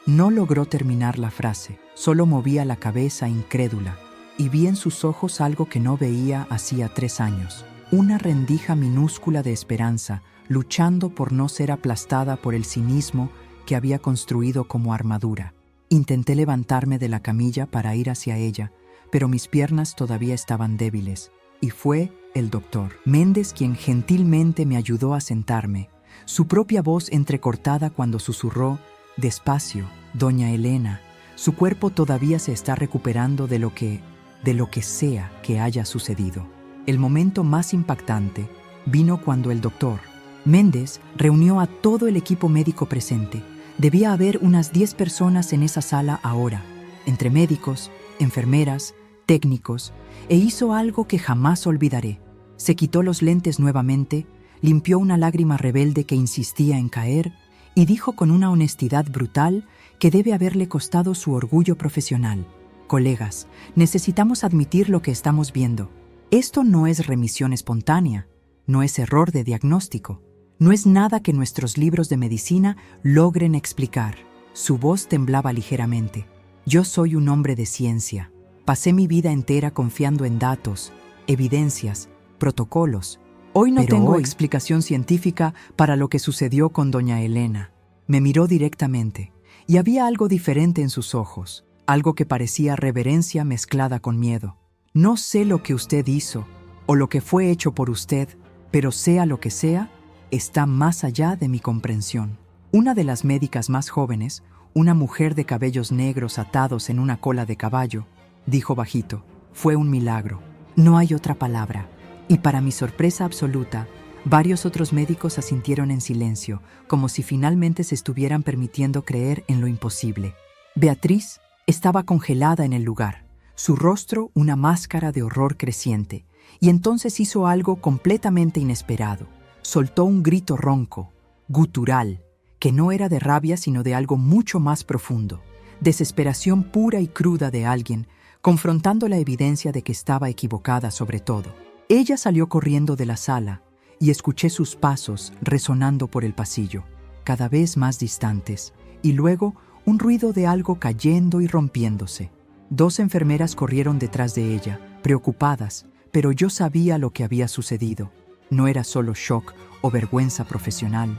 no logró terminar la frase, solo movía la cabeza incrédula, y vi en sus ojos algo que no veía hacía 3 años. Una rendija minúscula de esperanza, luchando por no ser aplastada por el cinismo que había construido como armadura. Intenté levantarme de la camilla para ir hacia ella, pero mis piernas todavía estaban débiles, y fue el doctor Méndez quien gentilmente me ayudó a sentarme, su propia voz entrecortada cuando susurró: «Despacio, doña Elena, su cuerpo todavía se está recuperando de lo que sea que haya sucedido». El momento más impactante vino cuando el doctor Méndez reunió a todo el equipo médico presente. Debía haber unas 10 personas en esa sala ahora, entre médicos, enfermeras, técnicos, e hizo algo que jamás olvidaré. Se quitó los lentes nuevamente, limpió una lágrima rebelde que insistía en caer y dijo con una honestidad brutal que debe haberle costado su orgullo profesional: «Colegas, necesitamos admitir lo que estamos viendo. Esto no es remisión espontánea, no es error de diagnóstico. No es nada que nuestros libros de medicina logren explicar». Su voz temblaba ligeramente. «Yo soy un hombre de ciencia. Pasé mi vida entera confiando en datos, evidencias, protocolos. Hoy no Pero tengo hoy- explicación científica para lo que sucedió con doña Elena. Me miró directamente, y había algo diferente en sus ojos, algo que parecía reverencia mezclada con miedo. No sé lo que usted hizo, o lo que fue hecho por usted, pero sea lo que sea, está más allá de mi comprensión. Una de las médicas más jóvenes, una mujer de cabellos negros atados en una cola de caballo, dijo bajito: fue un milagro. No hay otra palabra. Y para mi sorpresa absoluta, varios otros médicos asintieron en silencio, como si finalmente se estuvieran permitiendo creer en lo imposible. Beatriz estaba congelada en el lugar, su rostro una máscara de horror creciente, y entonces hizo algo completamente inesperado. Soltó un grito ronco, gutural, que no era de rabia sino de algo mucho más profundo, desesperación pura y cruda de alguien, confrontando la evidencia de que estaba equivocada sobre todo. Ella salió corriendo de la sala y escuché sus pasos resonando por el pasillo, cada vez más distantes, y luego un ruido de algo cayendo y rompiéndose. 2 enfermeras corrieron detrás de ella, preocupadas, pero yo sabía lo que había sucedido. No era solo shock o vergüenza profesional,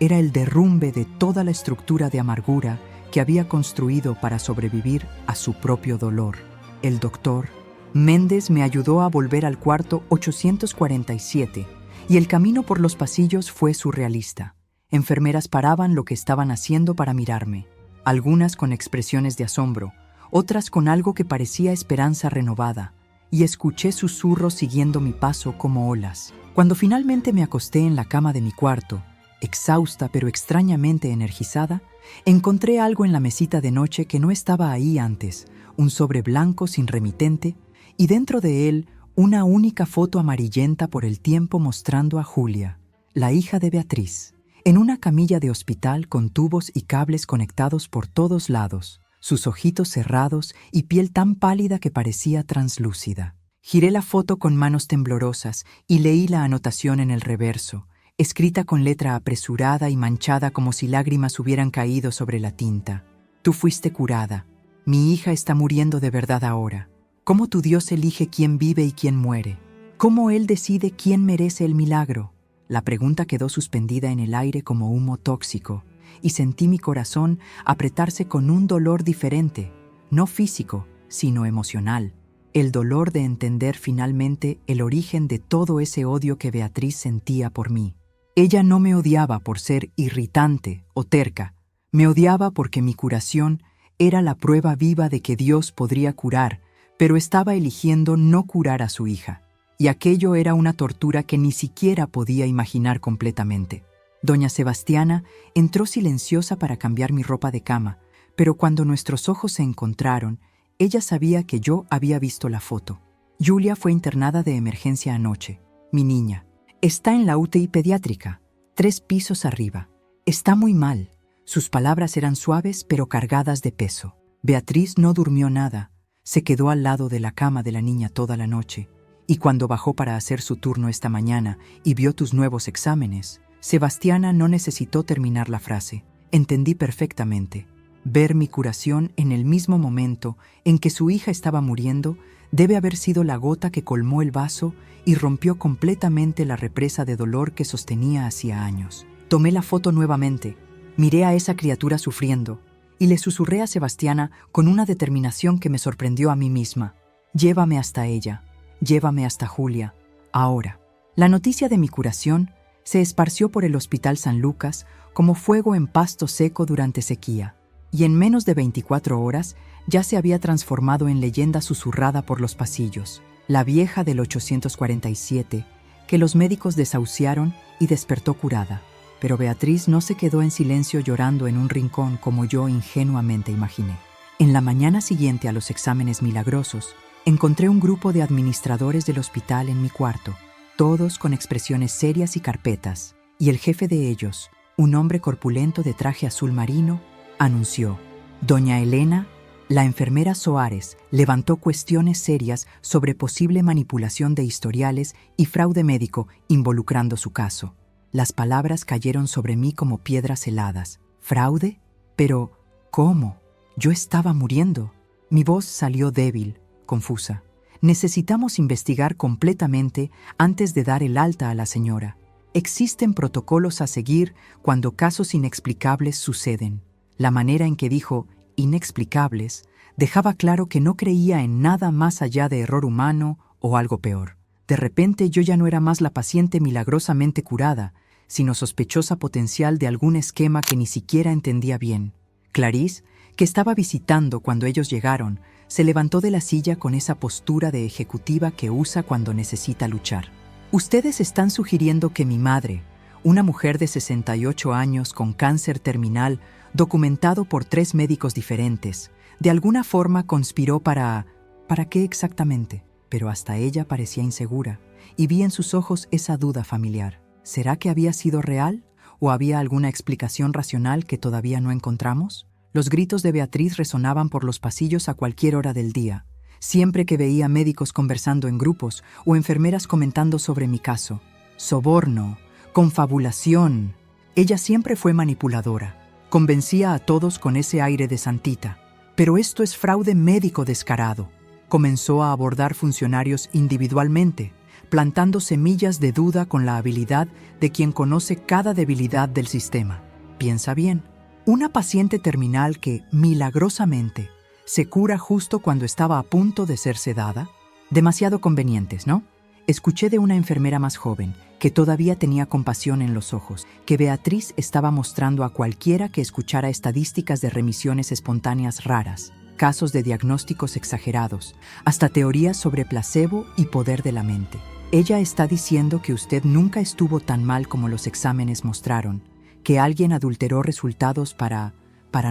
era el derrumbe de toda la estructura de amargura que había construido para sobrevivir a su propio dolor. El doctor Méndez me ayudó a volver al cuarto 847 y el camino por los pasillos fue surrealista. Enfermeras paraban lo que estaban haciendo para mirarme, algunas con expresiones de asombro, otras con algo que parecía esperanza renovada, y escuché susurros siguiendo mi paso como olas. Cuando finalmente me acosté en la cama de mi cuarto, exhausta pero extrañamente energizada, encontré algo en la mesita de noche que no estaba ahí antes, un sobre blanco sin remitente, y dentro de él una única foto amarillenta por el tiempo mostrando a Julia, la hija de Beatriz, en una camilla de hospital con tubos y cables conectados por todos lados, sus ojitos cerrados y piel tan pálida que parecía translúcida. Giré la foto con manos temblorosas y leí la anotación en el reverso, escrita con letra apresurada y manchada como si lágrimas hubieran caído sobre la tinta. Tú fuiste curada. Mi hija está muriendo de verdad ahora. ¿Cómo tu Dios elige quién vive y quién muere? ¿Cómo Él decide quién merece el milagro? La pregunta quedó suspendida en el aire como humo tóxico, y sentí mi corazón apretarse con un dolor diferente, no físico, sino emocional. El dolor de entender finalmente el origen de todo ese odio que Beatriz sentía por mí. Ella no me odiaba por ser irritante o terca, me odiaba porque mi curación era la prueba viva de que Dios podría curar, pero estaba eligiendo no curar a su hija, y aquello era una tortura que ni siquiera podía imaginar completamente. Doña Sebastiana entró silenciosa para cambiar mi ropa de cama, pero cuando nuestros ojos se encontraron, ella sabía que yo había visto la foto. Julia fue internada de emergencia anoche. Mi niña está en la UTI pediátrica, 3 pisos arriba. Está muy mal. Sus palabras eran suaves pero cargadas de peso. Beatriz no durmió nada. Se quedó al lado de la cama de la niña toda la noche, y cuando bajó para hacer su turno esta mañana y vio tus nuevos exámenes, Sebastiana no necesitó terminar la frase. Entendí perfectamente. Ver mi curación en el mismo momento en que su hija estaba muriendo debe haber sido la gota que colmó el vaso y rompió completamente la represa de dolor que sostenía hacía años. Tomé la foto nuevamente, miré a esa criatura sufriendo, y le susurré a Sebastiana con una determinación que me sorprendió a mí misma. Llévame hasta ella, llévame hasta Julia, ahora. La noticia de mi curación se esparció por el Hospital San Lucas como fuego en pasto seco durante sequía, y en menos de 24 horas ya se había transformado en leyenda susurrada por los pasillos, la vieja del 847, que los médicos desahuciaron y despertó curada. Pero Beatriz no se quedó en silencio llorando en un rincón como yo ingenuamente imaginé. En la mañana siguiente a los exámenes milagrosos, encontré un grupo de administradores del hospital en mi cuarto, todos con expresiones serias y carpetas, y el jefe de ellos, un hombre corpulento de traje azul marino, anunció: Doña Elena, la enfermera Soares levantó cuestiones serias sobre posible manipulación de historiales y fraude médico involucrando su caso. Las palabras cayeron sobre mí como piedras heladas. ¿Fraude? Pero, ¿cómo? Yo estaba muriendo. Mi voz salió débil, confusa. Necesitamos investigar completamente antes de dar el alta a la señora. Existen protocolos a seguir cuando casos inexplicables suceden. La manera en que dijo inexplicables dejaba claro que no creía en nada más allá de error humano o algo peor. De repente yo ya no era más la paciente milagrosamente curada, sino sospechosa potencial de algún esquema que ni siquiera entendía bien. Clarice, que estaba visitando cuando ellos llegaron, se levantó de la silla con esa postura de ejecutiva que usa cuando necesita luchar. Ustedes están sugiriendo que mi madre, una mujer de 68 años con cáncer terminal, documentado por 3 médicos diferentes, de alguna forma conspiró para... ¿Para qué exactamente? Pero hasta ella parecía insegura, y vi en sus ojos esa duda familiar. ¿Será que había sido real? ¿O había alguna explicación racional que todavía no encontramos? Los gritos de Beatriz resonaban por los pasillos a cualquier hora del día, siempre que veía médicos conversando en grupos o enfermeras comentando sobre mi caso. Soborno, confabulación. Ella siempre fue manipuladora. Convencía a todos con ese aire de santita. Pero esto es fraude médico descarado. Comenzó a abordar funcionarios individualmente, plantando semillas de duda con la habilidad de quien conoce cada debilidad del sistema. Piensa bien, una paciente terminal que, milagrosamente, se cura justo cuando estaba a punto de ser sedada. Demasiado convenientes, ¿no? Escuché de una enfermera más joven, que todavía tenía compasión en los ojos, que Beatriz estaba mostrando a cualquiera que escuchara estadísticas de remisiones espontáneas raras, casos de diagnósticos exagerados, hasta teorías sobre placebo y poder de la mente. Ella está diciendo que usted nunca estuvo tan mal como los exámenes mostraron, que alguien adulteró resultados para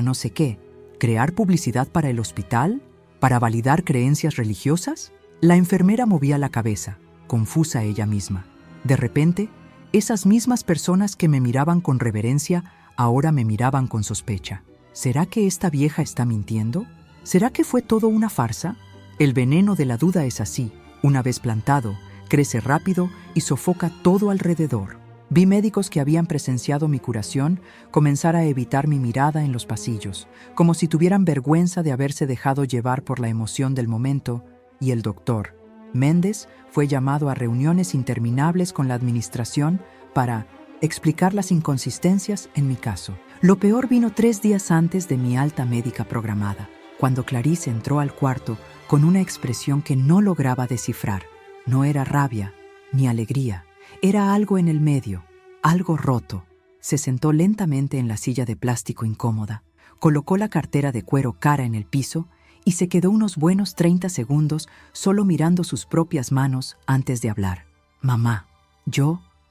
no sé qué. ¿Crear publicidad para el hospital? ¿Para validar creencias religiosas? La enfermera movía la cabeza, confusa ella misma. De repente, esas mismas personas que me miraban con reverencia, ahora me miraban con sospecha. ¿Será que esta vieja está mintiendo? ¿Será que fue todo una farsa? El veneno de la duda es así. Una vez plantado, crece rápido y sofoca todo alrededor. Vi médicos que habían presenciado mi curación comenzar a evitar mi mirada en los pasillos, como si tuvieran vergüenza de haberse dejado llevar por la emoción del momento, y el doctor Méndez fue llamado a reuniones interminables con la administración para explicar las inconsistencias en mi caso. Lo peor vino 3 días antes de mi alta médica programada, cuando Clarice entró al cuarto con una expresión que no lograba descifrar. No era rabia ni alegría, era algo en el medio, algo roto. Se sentó lentamente en la silla de plástico incómoda, colocó la cartera de cuero cara en el piso y se quedó unos buenos 30 segundos solo mirando sus propias manos antes de hablar. Mamá,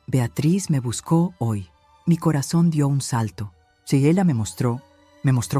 Beatriz me buscó hoy. Mi corazón dio un salto. Si ella me mostró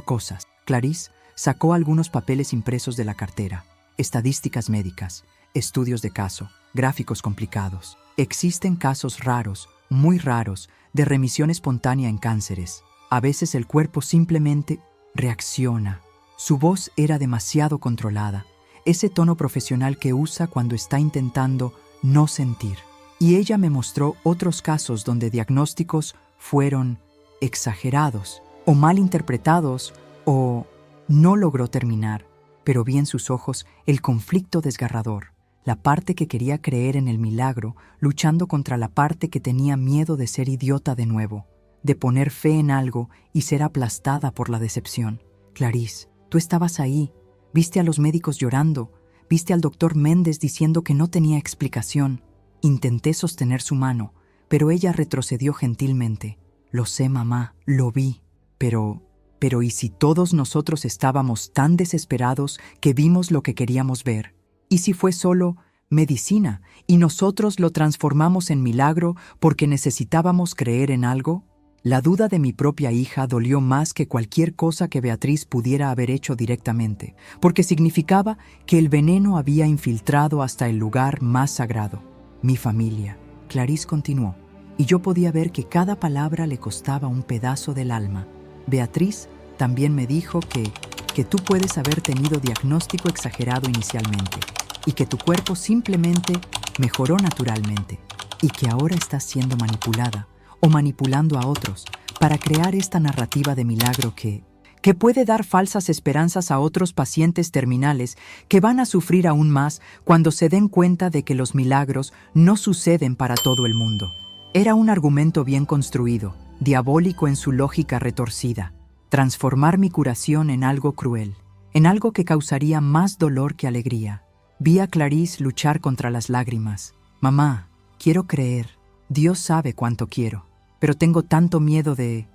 cosas. Clarice sacó algunos papeles impresos de la cartera, estadísticas médicas, estudios de caso, gráficos complicados. Existen casos raros, muy raros, de remisión espontánea en cánceres. A veces el cuerpo simplemente reacciona. Su voz era demasiado controlada, ese tono profesional que usa cuando está intentando no sentir. Y ella me mostró otros casos donde diagnósticos fueron exagerados, o mal interpretados, o no logró terminar, pero vi en sus ojos el conflicto desgarrador, la parte que quería creer en el milagro, luchando contra la parte que tenía miedo de ser idiota de nuevo, de poner fe en algo y ser aplastada por la decepción. Clarice, tú estabas ahí, viste a los médicos llorando, viste al doctor Méndez diciendo que no tenía explicación. Intenté sostener su mano, pero ella retrocedió gentilmente. Lo sé, mamá, lo vi, pero ¿y si todos nosotros estábamos tan desesperados que vimos lo que queríamos ver? ¿Y si fue solo medicina y nosotros lo transformamos en milagro porque necesitábamos creer en algo? La duda de mi propia hija dolió más que cualquier cosa que Beatriz pudiera haber hecho directamente, porque significaba que el veneno había infiltrado hasta el lugar más sagrado, mi familia. Clarice continuó, y yo podía ver que cada palabra le costaba un pedazo del alma. Beatriz también me dijo que tú puedes haber tenido diagnóstico exagerado inicialmente, y que tu cuerpo simplemente mejoró naturalmente, y que ahora estás siendo manipulada, o manipulando a otros, para crear esta narrativa de milagro que que puede dar falsas esperanzas a otros pacientes terminales que van a sufrir aún más cuando se den cuenta de que los milagros no suceden para todo el mundo. Era un argumento bien construido, diabólico en su lógica retorcida. Transformar mi curación en algo cruel, en algo que causaría más dolor que alegría. Vi a Clarice luchar contra las lágrimas. Mamá, quiero creer. Dios sabe cuánto quiero, pero tengo tanto miedo de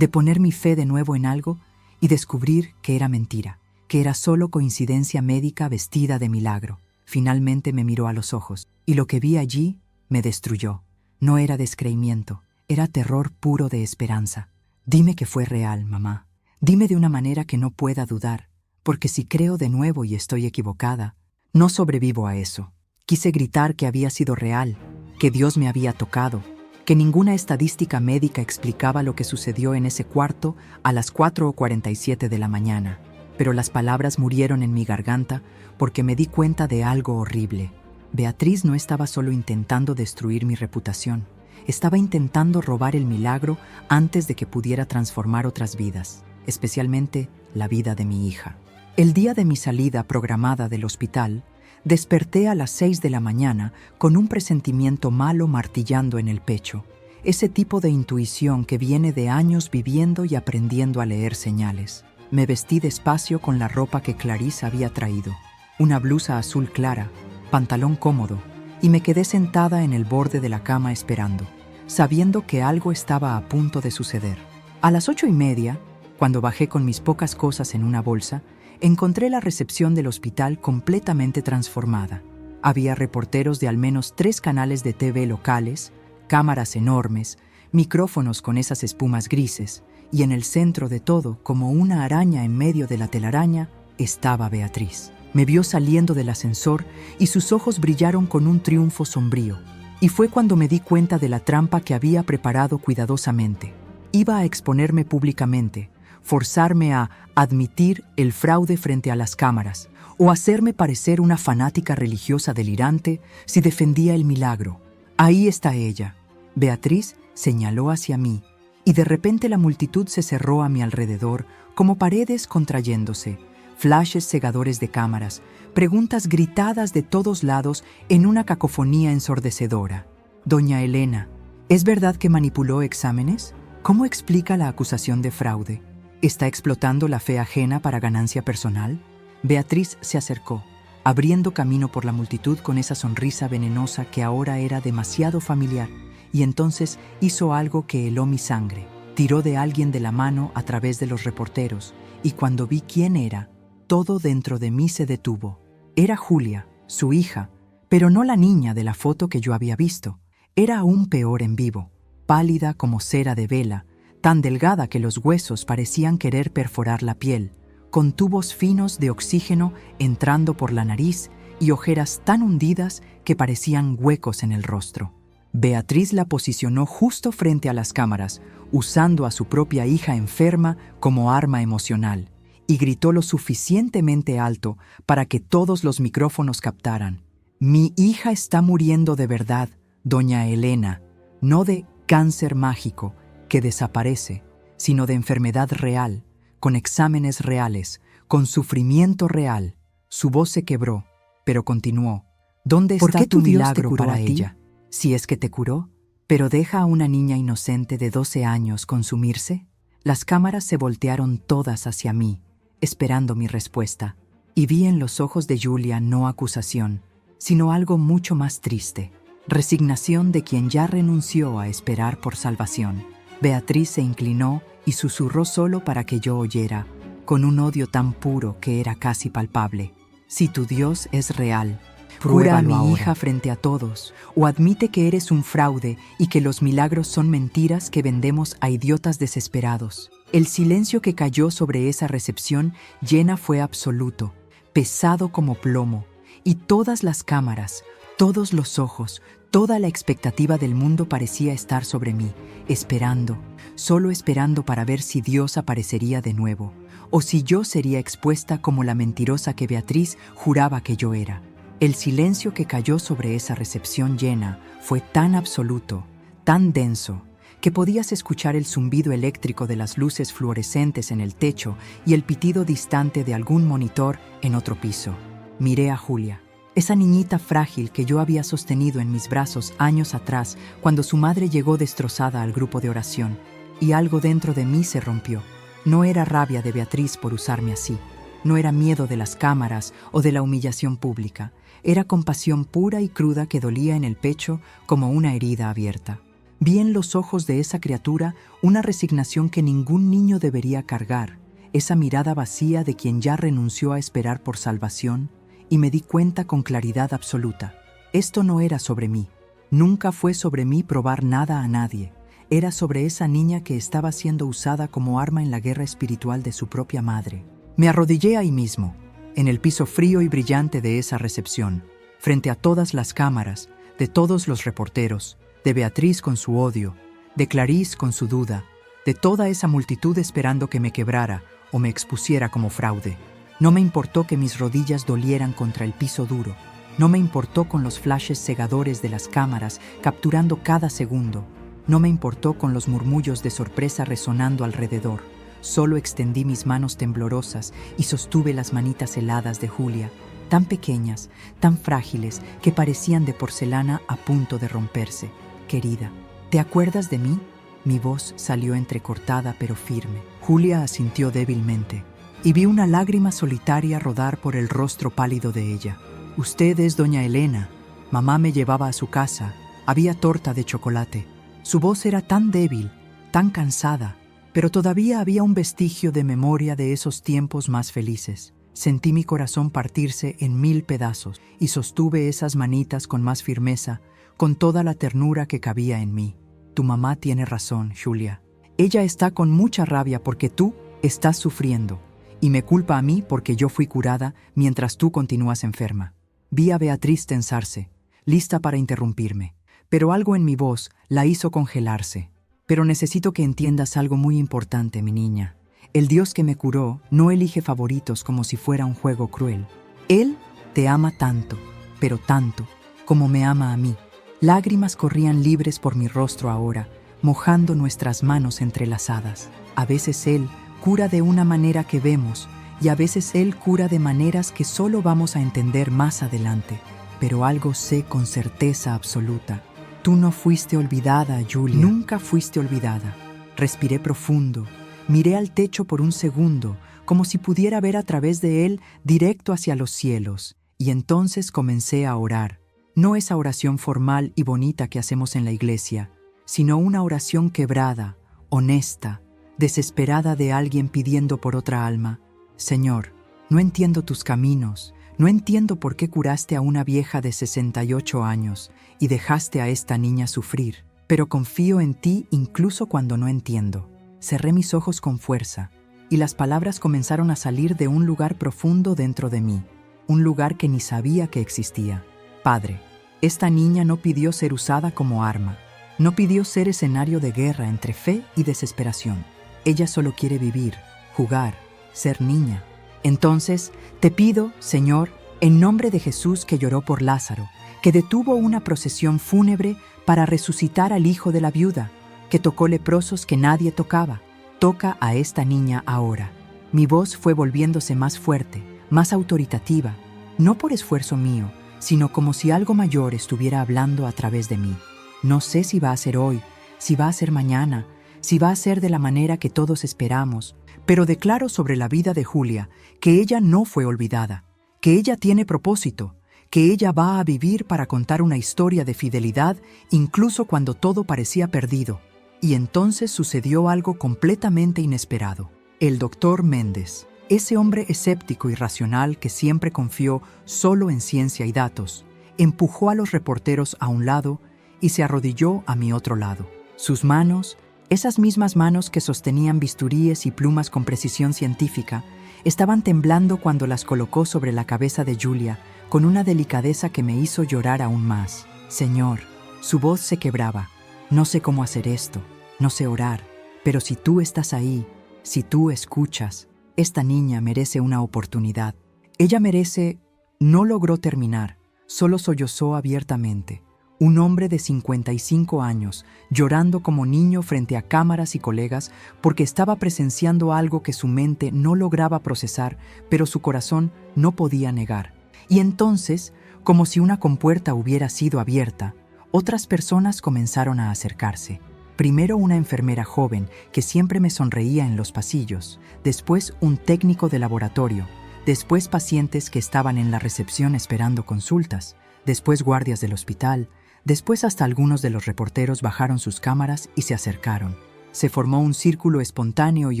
poner mi fe de nuevo en algo y descubrir que era mentira, que era solo coincidencia médica vestida de milagro. Finalmente me miró a los ojos, y lo que vi allí me destruyó. No era descreimiento, era terror puro de esperanza. Dime que fue real, mamá. Dime de una manera que no pueda dudar, porque si creo de nuevo y estoy equivocada, no sobrevivo a eso. Quise gritar que había sido real, que Dios me había tocado, que ninguna estadística médica explicaba lo que sucedió en ese cuarto a las 4:47 de la mañana, pero las palabras murieron en mi garganta porque me di cuenta de algo horrible. Beatriz no estaba solo intentando destruir mi reputación, estaba intentando robar el milagro antes de que pudiera transformar otras vidas, especialmente la vida de mi hija. El día de mi salida programada del hospital, desperté a las 6 de la mañana con un presentimiento malo martillando en el pecho, ese tipo de intuición que viene de años viviendo y aprendiendo a leer señales. Me vestí despacio con la ropa que Clarice había traído, una blusa azul clara, pantalón cómodo, y me quedé sentada en el borde de la cama esperando, sabiendo que algo estaba a punto de suceder. A las 8:30, cuando bajé con mis pocas cosas en una bolsa, encontré la recepción del hospital completamente transformada. Había reporteros de al menos 3 canales de TV locales, cámaras enormes, micrófonos con esas espumas grises, y en el centro de todo, como una araña en medio de la telaraña, estaba Beatriz. Me vio saliendo del ascensor y sus ojos brillaron con un triunfo sombrío. Y fue cuando me di cuenta de la trampa que había preparado cuidadosamente. Iba a exponerme públicamente, forzarme a admitir el fraude frente a las cámaras o hacerme parecer una fanática religiosa delirante si defendía el milagro. Ahí está ella. Beatriz señaló hacia mí y de repente la multitud se cerró a mi alrededor como paredes contrayéndose, flashes cegadores de cámaras, preguntas gritadas de todos lados en una cacofonía ensordecedora. Doña Elena, ¿es verdad que manipuló exámenes? ¿Cómo explica la acusación de fraude? ¿Está explotando la fe ajena para ganancia personal? Beatriz se acercó, abriendo camino por la multitud con esa sonrisa venenosa que ahora era demasiado familiar, y entonces hizo algo que heló mi sangre. Tiró de alguien de la mano a través de los reporteros, y cuando vi quién era, todo dentro de mí se detuvo. Era Julia, su hija, pero no la niña de la foto que yo había visto. Era aún peor en vivo, pálida como cera de vela, tan delgada que los huesos parecían querer perforar la piel, con tubos finos de oxígeno entrando por la nariz y ojeras tan hundidas que parecían huecos en el rostro. Beatriz la posicionó justo frente a las cámaras, usando a su propia hija enferma como arma emocional, y gritó lo suficientemente alto para que todos los micrófonos captaran. «Mi hija está muriendo de verdad, doña Elena, no de cáncer mágico que desaparece, sino de enfermedad real, con exámenes reales, con sufrimiento real». Su voz se quebró, pero continuó. «¿Dónde está tu milagro para ella? Si es que te curó, pero deja a una niña inocente de 12 años consumirse». Las cámaras se voltearon todas hacia mí, esperando mi respuesta, y vi en los ojos de Julia no acusación, sino algo mucho más triste, resignación de quien ya renunció a esperar por salvación. Beatriz se inclinó y susurró solo para que yo oyera, con un odio tan puro que era casi palpable. «Si tu Dios es real, cura a mi hija frente a todos, o admite que eres un fraude y que los milagros son mentiras que vendemos a idiotas desesperados». El silencio que cayó sobre esa recepción llena fue absoluto, pesado como plomo, y todas las cámaras, todos los ojos, toda la expectativa del mundo parecía estar sobre mí, esperando, solo esperando para ver si Dios aparecería de nuevo, o si yo sería expuesta como la mentirosa que Beatriz juraba que yo era. El silencio que cayó sobre esa recepción llena fue tan absoluto, tan denso, que podías escuchar el zumbido eléctrico de las luces fluorescentes en el techo y el pitido distante de algún monitor en otro piso. Miré a Julia, esa niñita frágil que yo había sostenido en mis brazos años atrás cuando su madre llegó destrozada al grupo de oración, y algo dentro de mí se rompió. No era rabia de Beatriz por usarme así, no era miedo de las cámaras o de la humillación pública, era compasión pura y cruda que dolía en el pecho como una herida abierta. Vi en los ojos de esa criatura una resignación que ningún niño debería cargar, esa mirada vacía de quien ya renunció a esperar por salvación, y me di cuenta con claridad absoluta. Esto no era sobre mí. Nunca fue sobre mí probar nada a nadie. Era sobre esa niña que estaba siendo usada como arma en la guerra espiritual de su propia madre. Me arrodillé ahí mismo, en el piso frío y brillante de esa recepción, frente a todas las cámaras, de todos los reporteros, de Beatriz con su odio, de Clarice con su duda, de toda esa multitud esperando que me quebrara o me expusiera como fraude. No me importó que mis rodillas dolieran contra el piso duro. No me importó con los flashes cegadores de las cámaras capturando cada segundo. No me importó con los murmullos de sorpresa resonando alrededor. Solo extendí mis manos temblorosas y sostuve las manitas heladas de Julia, tan pequeñas, tan frágiles, que parecían de porcelana a punto de romperse. Querida, ¿te acuerdas de mí? Mi voz salió entrecortada pero firme. Julia asintió débilmente, y vi una lágrima solitaria rodar por el rostro pálido de ella. Usted es doña Elena. Mamá me llevaba a su casa. Había torta de chocolate. Su voz era tan débil, tan cansada, pero todavía había un vestigio de memoria de esos tiempos más felices. Sentí mi corazón partirse en 1000 pedazos y sostuve esas manitas con más firmeza, con toda la ternura que cabía en mí. Tu mamá tiene razón, Julia. Ella está con mucha rabia porque tú estás sufriendo, y me culpa a mí porque yo fui curada mientras tú continúas enferma. Vi a Beatriz tensarse, lista para interrumpirme, pero algo en mi voz la hizo congelarse. Pero necesito que entiendas algo muy importante, mi niña. El Dios que me curó no elige favoritos como si fuera un juego cruel. Él te ama tanto, pero tanto, como me ama a mí. Lágrimas corrían libres por mi rostro ahora, mojando nuestras manos entrelazadas. A veces Él cura de una manera que vemos, y a veces Él cura de maneras que solo vamos a entender más adelante. Pero algo sé con certeza absoluta. Tú no fuiste olvidada, Julia. Nunca fuiste olvidada. Respiré profundo. Miré al techo por un segundo, como si pudiera ver a través de él directo hacia los cielos, y entonces comencé a orar. No esa oración formal y bonita que hacemos en la iglesia, sino una oración quebrada, honesta, desesperada de alguien pidiendo por otra alma. Señor, no entiendo tus caminos, no entiendo por qué curaste a una vieja de 68 años y dejaste a esta niña sufrir, pero confío en ti incluso cuando no entiendo. Cerré mis ojos con fuerza, y las palabras comenzaron a salir de un lugar profundo dentro de mí, un lugar que ni sabía que existía. Padre, esta niña no pidió ser usada como arma, no pidió ser escenario de guerra entre fe y desesperación. Ella solo quiere vivir, jugar, ser niña. Entonces, te pido, Señor, en nombre de Jesús que lloró por Lázaro, que detuvo una procesión fúnebre para resucitar al hijo de la viuda, que tocó leprosos que nadie tocaba. Toca a esta niña ahora. Mi voz fue volviéndose más fuerte, más autoritativa, no por esfuerzo mío, sino como si algo mayor estuviera hablando a través de mí. No sé si va a ser hoy, si va a ser mañana, si va a ser de la manera que todos esperamos, pero declaro sobre la vida de Julia que ella no fue olvidada, que ella tiene propósito, que ella va a vivir para contar una historia de fidelidad incluso cuando todo parecía perdido. Y entonces sucedió algo completamente inesperado. El doctor Méndez, ese hombre escéptico y racional que siempre confió solo en ciencia y datos, empujó a los reporteros a un lado y se arrodilló a mi otro lado. Sus manos, esas mismas manos que sostenían bisturíes y plumas con precisión científica, estaban temblando cuando las colocó sobre la cabeza de Julia con una delicadeza que me hizo llorar aún más. Señor, su voz se quebraba. No sé cómo hacer esto, no sé orar, pero si tú estás ahí, si tú escuchas, esta niña merece una oportunidad. Ella merece... No logró terminar, solo sollozó abiertamente. Un hombre de 55 años, llorando como niño frente a cámaras y colegas porque estaba presenciando algo que su mente no lograba procesar, pero su corazón no podía negar. Y entonces, como si una compuerta hubiera sido abierta, otras personas comenzaron a acercarse. Primero una enfermera joven que siempre me sonreía en los pasillos, después un técnico de laboratorio, después pacientes que estaban en la recepción esperando consultas, después guardias del hospital. Después hasta algunos de los reporteros bajaron sus cámaras y se acercaron. Se formó un círculo espontáneo y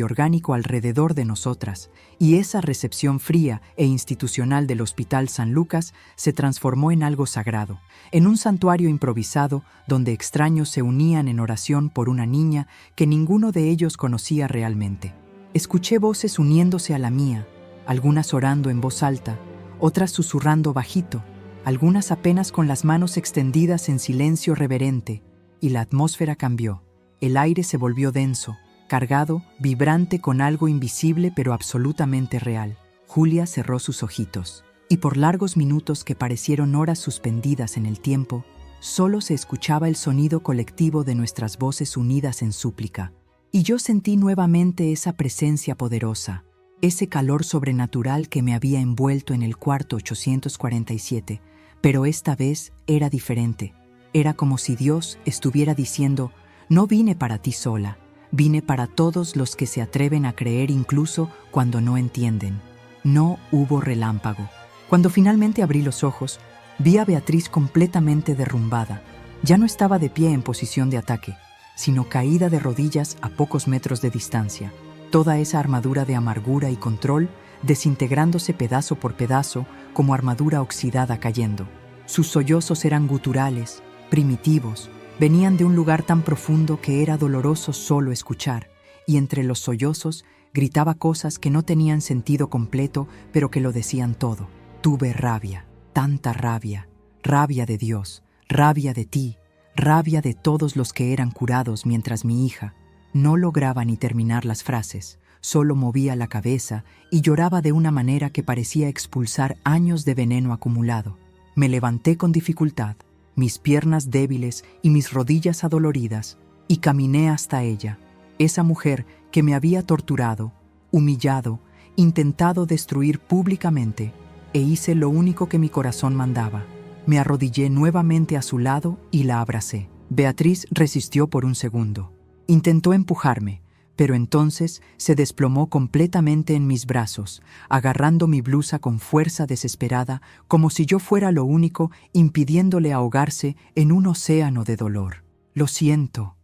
orgánico alrededor de nosotras, y esa recepción fría e institucional del Hospital San Lucas se transformó en algo sagrado, en un santuario improvisado donde extraños se unían en oración por una niña que ninguno de ellos conocía realmente. Escuché voces uniéndose a la mía, algunas orando en voz alta, otras susurrando bajito, algunas apenas con las manos extendidas en silencio reverente, y la atmósfera cambió. El aire se volvió denso, cargado, vibrante con algo invisible pero absolutamente real. Julia cerró sus ojitos, y por largos minutos que parecieron horas suspendidas en el tiempo, solo se escuchaba el sonido colectivo de nuestras voces unidas en súplica. Y yo sentí nuevamente esa presencia poderosa, ese calor sobrenatural que me había envuelto en el cuarto 847, pero esta vez era diferente. Era como si Dios estuviera diciendo: no vine para ti sola, vine para todos los que se atreven a creer incluso cuando no entienden. No hubo relámpago. Cuando finalmente abrí los ojos, vi a Beatriz completamente derrumbada. Ya no estaba de pie en posición de ataque, sino caída de rodillas a pocos metros de distancia. Toda esa armadura de amargura y control desintegrándose pedazo por pedazo como armadura oxidada cayendo. Sus sollozos eran guturales, primitivos, venían de un lugar tan profundo que era doloroso solo escuchar, y entre los sollozos gritaba cosas que no tenían sentido completo, pero que lo decían todo. Tuve rabia, tanta rabia, rabia de Dios, rabia de ti, rabia de todos los que eran curados, mientras mi hija no lograba ni terminar las frases. Solo movía la cabeza y lloraba de una manera que parecía expulsar años de veneno acumulado. Me levanté con dificultad, mis piernas débiles y mis rodillas adoloridas, y caminé hasta ella, esa mujer que me había torturado, humillado, intentado destruir públicamente, e hice lo único que mi corazón mandaba. Me arrodillé nuevamente a su lado y la abracé. Beatriz resistió por un segundo. Intentó empujarme, pero entonces se desplomó completamente en mis brazos, agarrando mi blusa con fuerza desesperada, como si yo fuera lo único, impidiéndole ahogarse en un océano de dolor. Lo siento,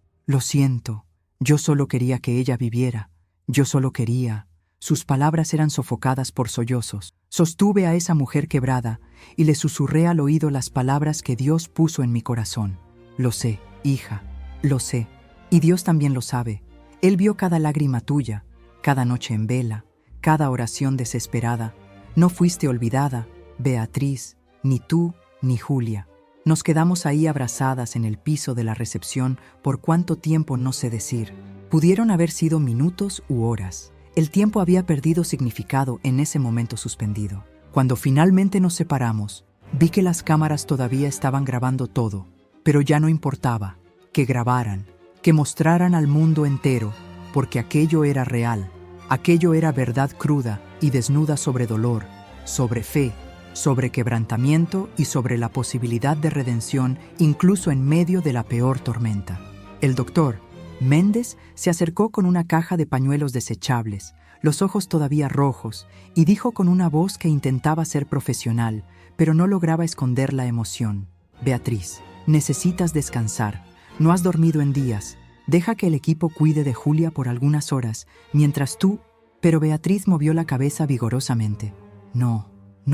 yo solo quería que ella viviera, yo solo quería. Sus palabras eran sofocadas por sollozos. Sostuve a esa mujer quebrada y le susurré al oído las palabras que Dios puso en mi corazón. Lo sé, hija, lo sé, y Dios también lo sabe. Él vio cada lágrima tuya, cada noche en vela, cada oración desesperada. No fuiste olvidada, Beatriz, ni tú ni Julia. Nos quedamos ahí abrazadas en el piso de la recepción por cuánto tiempo no sé decir. Pudieron haber sido minutos u horas. El tiempo había perdido significado en ese momento suspendido. Cuando finalmente nos separamos, vi que las cámaras todavía estaban grabando todo, pero ya no importaba que grabaran, que mostraran al mundo entero, porque aquello era real, aquello era verdad cruda y desnuda sobre dolor, sobre fe, sobre quebrantamiento y sobre la posibilidad de redención incluso en medio de la peor tormenta. El doctor Méndez se acercó con una caja de pañuelos desechables, los ojos todavía rojos, y dijo con una voz que intentaba ser profesional, pero no lograba esconder la emoción: Beatriz, necesitas descansar. No has dormido en días. Deja que el equipo cuide de Julia por algunas horas, mientras tú... Pero Beatriz movió la cabeza vigorosamente. No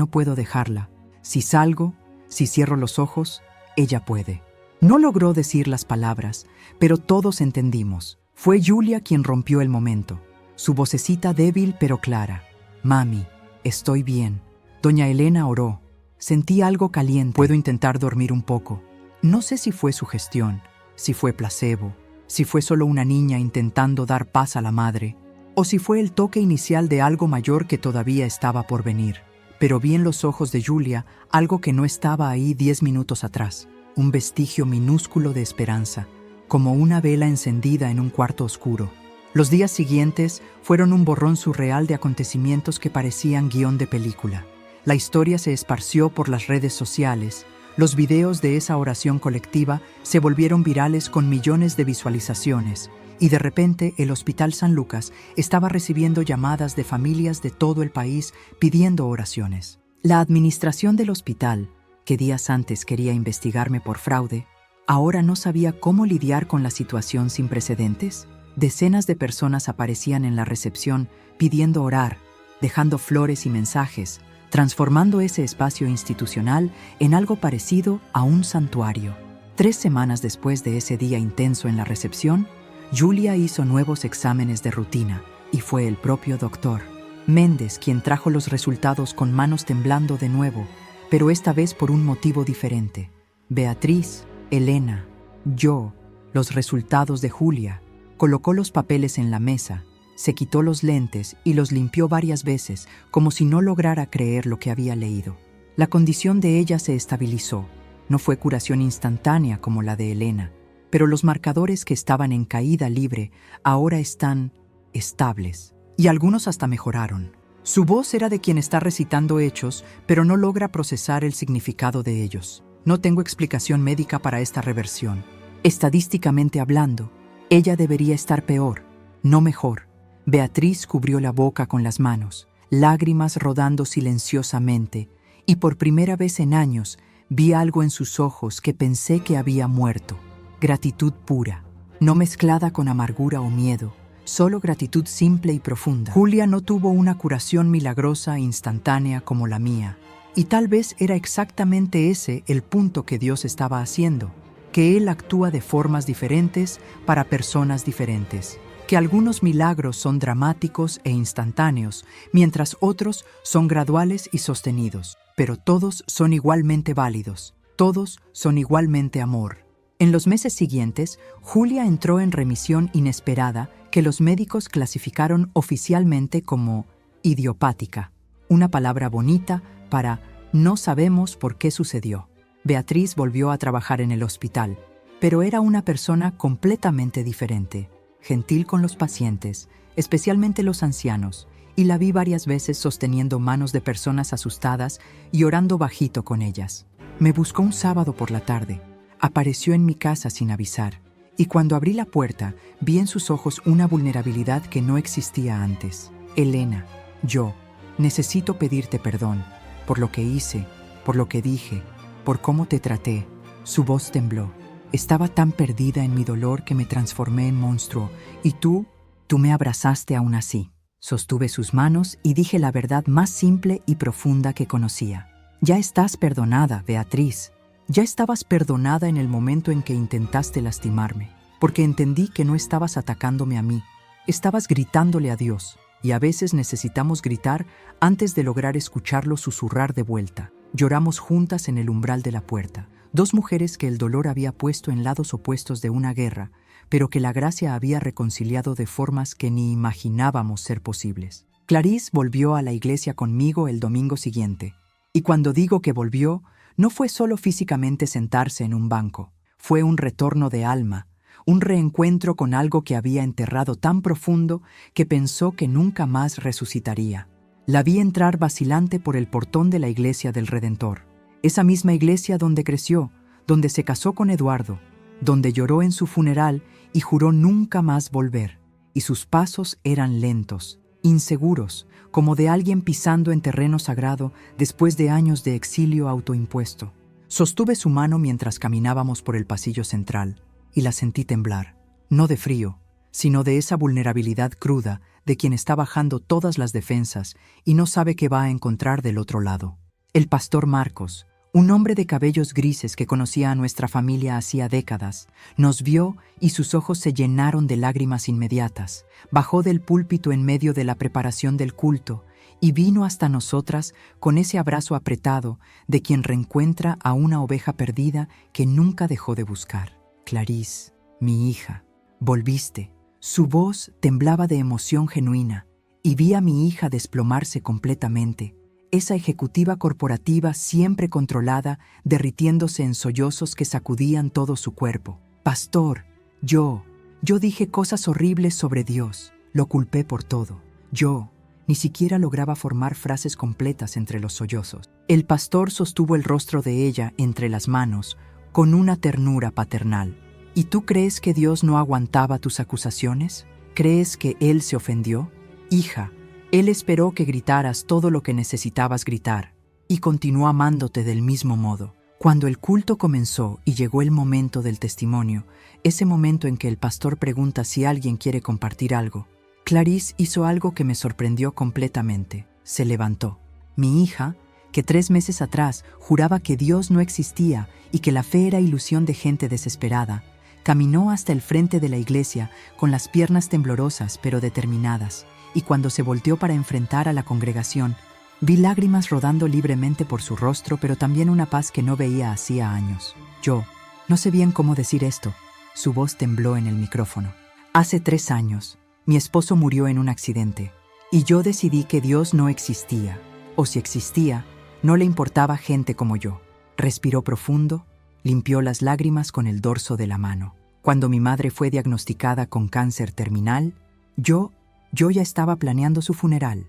puedo dejarla. Si salgo, si cierro los ojos, ella puede. No logró decir las palabras, pero todos entendimos. Fue Julia quien rompió el momento. Su vocecita débil pero clara. Mami, estoy bien. Doña Elena oró. Sentí algo caliente. Puedo intentar dormir un poco. No sé si fue sugestión, si fue placebo, si fue solo una niña intentando dar paz a la madre, o si fue el toque inicial de algo mayor que todavía estaba por venir. Pero vi en los ojos de Julia algo que no estaba ahí 10 minutos atrás. un vestigio minúsculo de esperanza, como una vela encendida en un cuarto oscuro. Los días siguientes fueron un borrón surreal de acontecimientos que parecían guión de película. La historia se esparció por las redes sociales. Los videos de esa oración colectiva se volvieron virales con millones de visualizaciones, y de repente el Hospital San Lucas estaba recibiendo llamadas de familias de todo el país pidiendo oraciones. La administración del hospital, que días antes quería investigarme por fraude, ahora no sabía cómo lidiar con la situación sin precedentes. Decenas de personas aparecían en la recepción pidiendo orar, dejando flores y mensajes, transformando ese espacio institucional en algo parecido a un santuario. 3 semanas después de ese día intenso en la recepción, Julia hizo nuevos exámenes de rutina y fue el propio doctor Méndez quien trajo los resultados con manos temblando de nuevo, pero esta vez por un motivo diferente. Beatriz, Elena, yo, los resultados de Julia. Colocó los papeles en la mesa, se quitó los lentes y los limpió varias veces, como si no lograra creer lo que había leído. La condición de ella se estabilizó. No fue curación instantánea como la de Elena, pero los marcadores que estaban en caída libre ahora están estables, y algunos hasta mejoraron. Su voz era de quien está recitando hechos, pero no logra procesar el significado de ellos. No tengo explicación médica para esta reversión. Estadísticamente hablando, ella debería estar peor, no mejor. Beatriz cubrió la boca con las manos, lágrimas rodando silenciosamente, y por primera vez en años vi algo en sus ojos que pensé que había muerto. Gratitud pura, no mezclada con amargura o miedo, solo gratitud simple y profunda. Julia no tuvo una curación milagrosa e instantánea como la mía, y tal vez era exactamente ese el punto que Dios estaba haciendo, que Él actúa de formas diferentes para personas diferentes, que algunos milagros son dramáticos e instantáneos, mientras otros son graduales y sostenidos, pero todos son igualmente válidos, todos son igualmente amor. En los meses siguientes, Julia entró en remisión inesperada que los médicos clasificaron oficialmente como idiopática, una palabra bonita para no sabemos por qué sucedió. Beatriz volvió a trabajar en el hospital, pero era una persona completamente diferente, gentil con los pacientes, especialmente los ancianos, y la vi varias veces sosteniendo manos de personas asustadas y orando bajito con ellas. Me buscó un sábado por la tarde, apareció en mi casa sin avisar, y cuando abrí la puerta vi en sus ojos una vulnerabilidad que no existía antes. Elena, yo necesito pedirte perdón por lo que hice, por lo que dije, por cómo te traté. Su voz tembló. Estaba tan perdida en mi dolor que me transformé en monstruo, y tú me abrazaste aún así. Sostuve sus manos y dije la verdad más simple y profunda que conocía. Ya estás perdonada, Beatriz. Ya estabas perdonada en el momento en que intentaste lastimarme, porque entendí que no estabas atacándome a mí, estabas gritándole a Dios, y a veces necesitamos gritar antes de lograr escucharlo susurrar de vuelta. Lloramos juntas en el umbral de la puerta, 2 mujeres que el dolor había puesto en lados opuestos de una guerra, pero que la gracia había reconciliado de formas que ni imaginábamos ser posibles. Clarice volvió a la iglesia conmigo el domingo siguiente, y cuando digo que volvió, no fue solo físicamente sentarse en un banco, fue un retorno de alma, un reencuentro con algo que había enterrado tan profundo que pensó que nunca más resucitaría. La vi entrar vacilante por el portón de la iglesia del Redentor, esa misma iglesia donde creció, donde se casó con Eduardo, donde lloró en su funeral y juró nunca más volver, y sus pasos eran lentos, inseguros, como de alguien pisando en terreno sagrado después de años de exilio autoimpuesto. Sostuve su mano mientras caminábamos por el pasillo central, y la sentí temblar, no de frío, sino de esa vulnerabilidad cruda de quien está bajando todas las defensas y no sabe qué va a encontrar del otro lado. El pastor Marcos, un hombre de cabellos grises que conocía a nuestra familia hacía décadas, nos vio y sus ojos se llenaron de lágrimas inmediatas. Bajó del púlpito en medio de la preparación del culto y vino hasta nosotras con ese abrazo apretado de quien reencuentra a una oveja perdida que nunca dejó de buscar. Clarice, mi hija, volviste. Su voz temblaba de emoción genuina y vi a mi hija desplomarse completamente. esa ejecutiva corporativa siempre controlada, derritiéndose en sollozos que sacudían todo su cuerpo. Pastor, yo dije cosas horribles sobre Dios, lo culpé por todo. Yo ni siquiera lograba formar frases completas entre los sollozos. El pastor sostuvo el rostro de ella entre las manos, con una ternura paternal. ¿Y tú crees que Dios no aguantaba tus acusaciones? ¿Crees que Él se ofendió? Hija, Él esperó que gritaras todo lo que necesitabas gritar, y continuó amándote del mismo modo. Cuando el culto comenzó y llegó el momento del testimonio, ese momento en que el pastor pregunta si alguien quiere compartir algo, Clarice hizo algo que me sorprendió completamente. Se levantó. Mi hija, que 3 meses atrás juraba que Dios no existía y que la fe era ilusión de gente desesperada, caminó hasta el frente de la iglesia con las piernas temblorosas pero determinadas, y cuando se volteó para enfrentar a la congregación, vi lágrimas rodando libremente por su rostro, pero también una paz que no veía hacía años. Yo no sé bien cómo decir esto. Su voz tembló en el micrófono. Hace 3 años, mi esposo murió en un accidente, y yo decidí que Dios no existía, o si existía, no le importaba gente como yo. Respiró profundo, limpió las lágrimas con el dorso de la mano. Cuando mi madre fue diagnosticada con cáncer terminal, yo ya estaba planeando su funeral.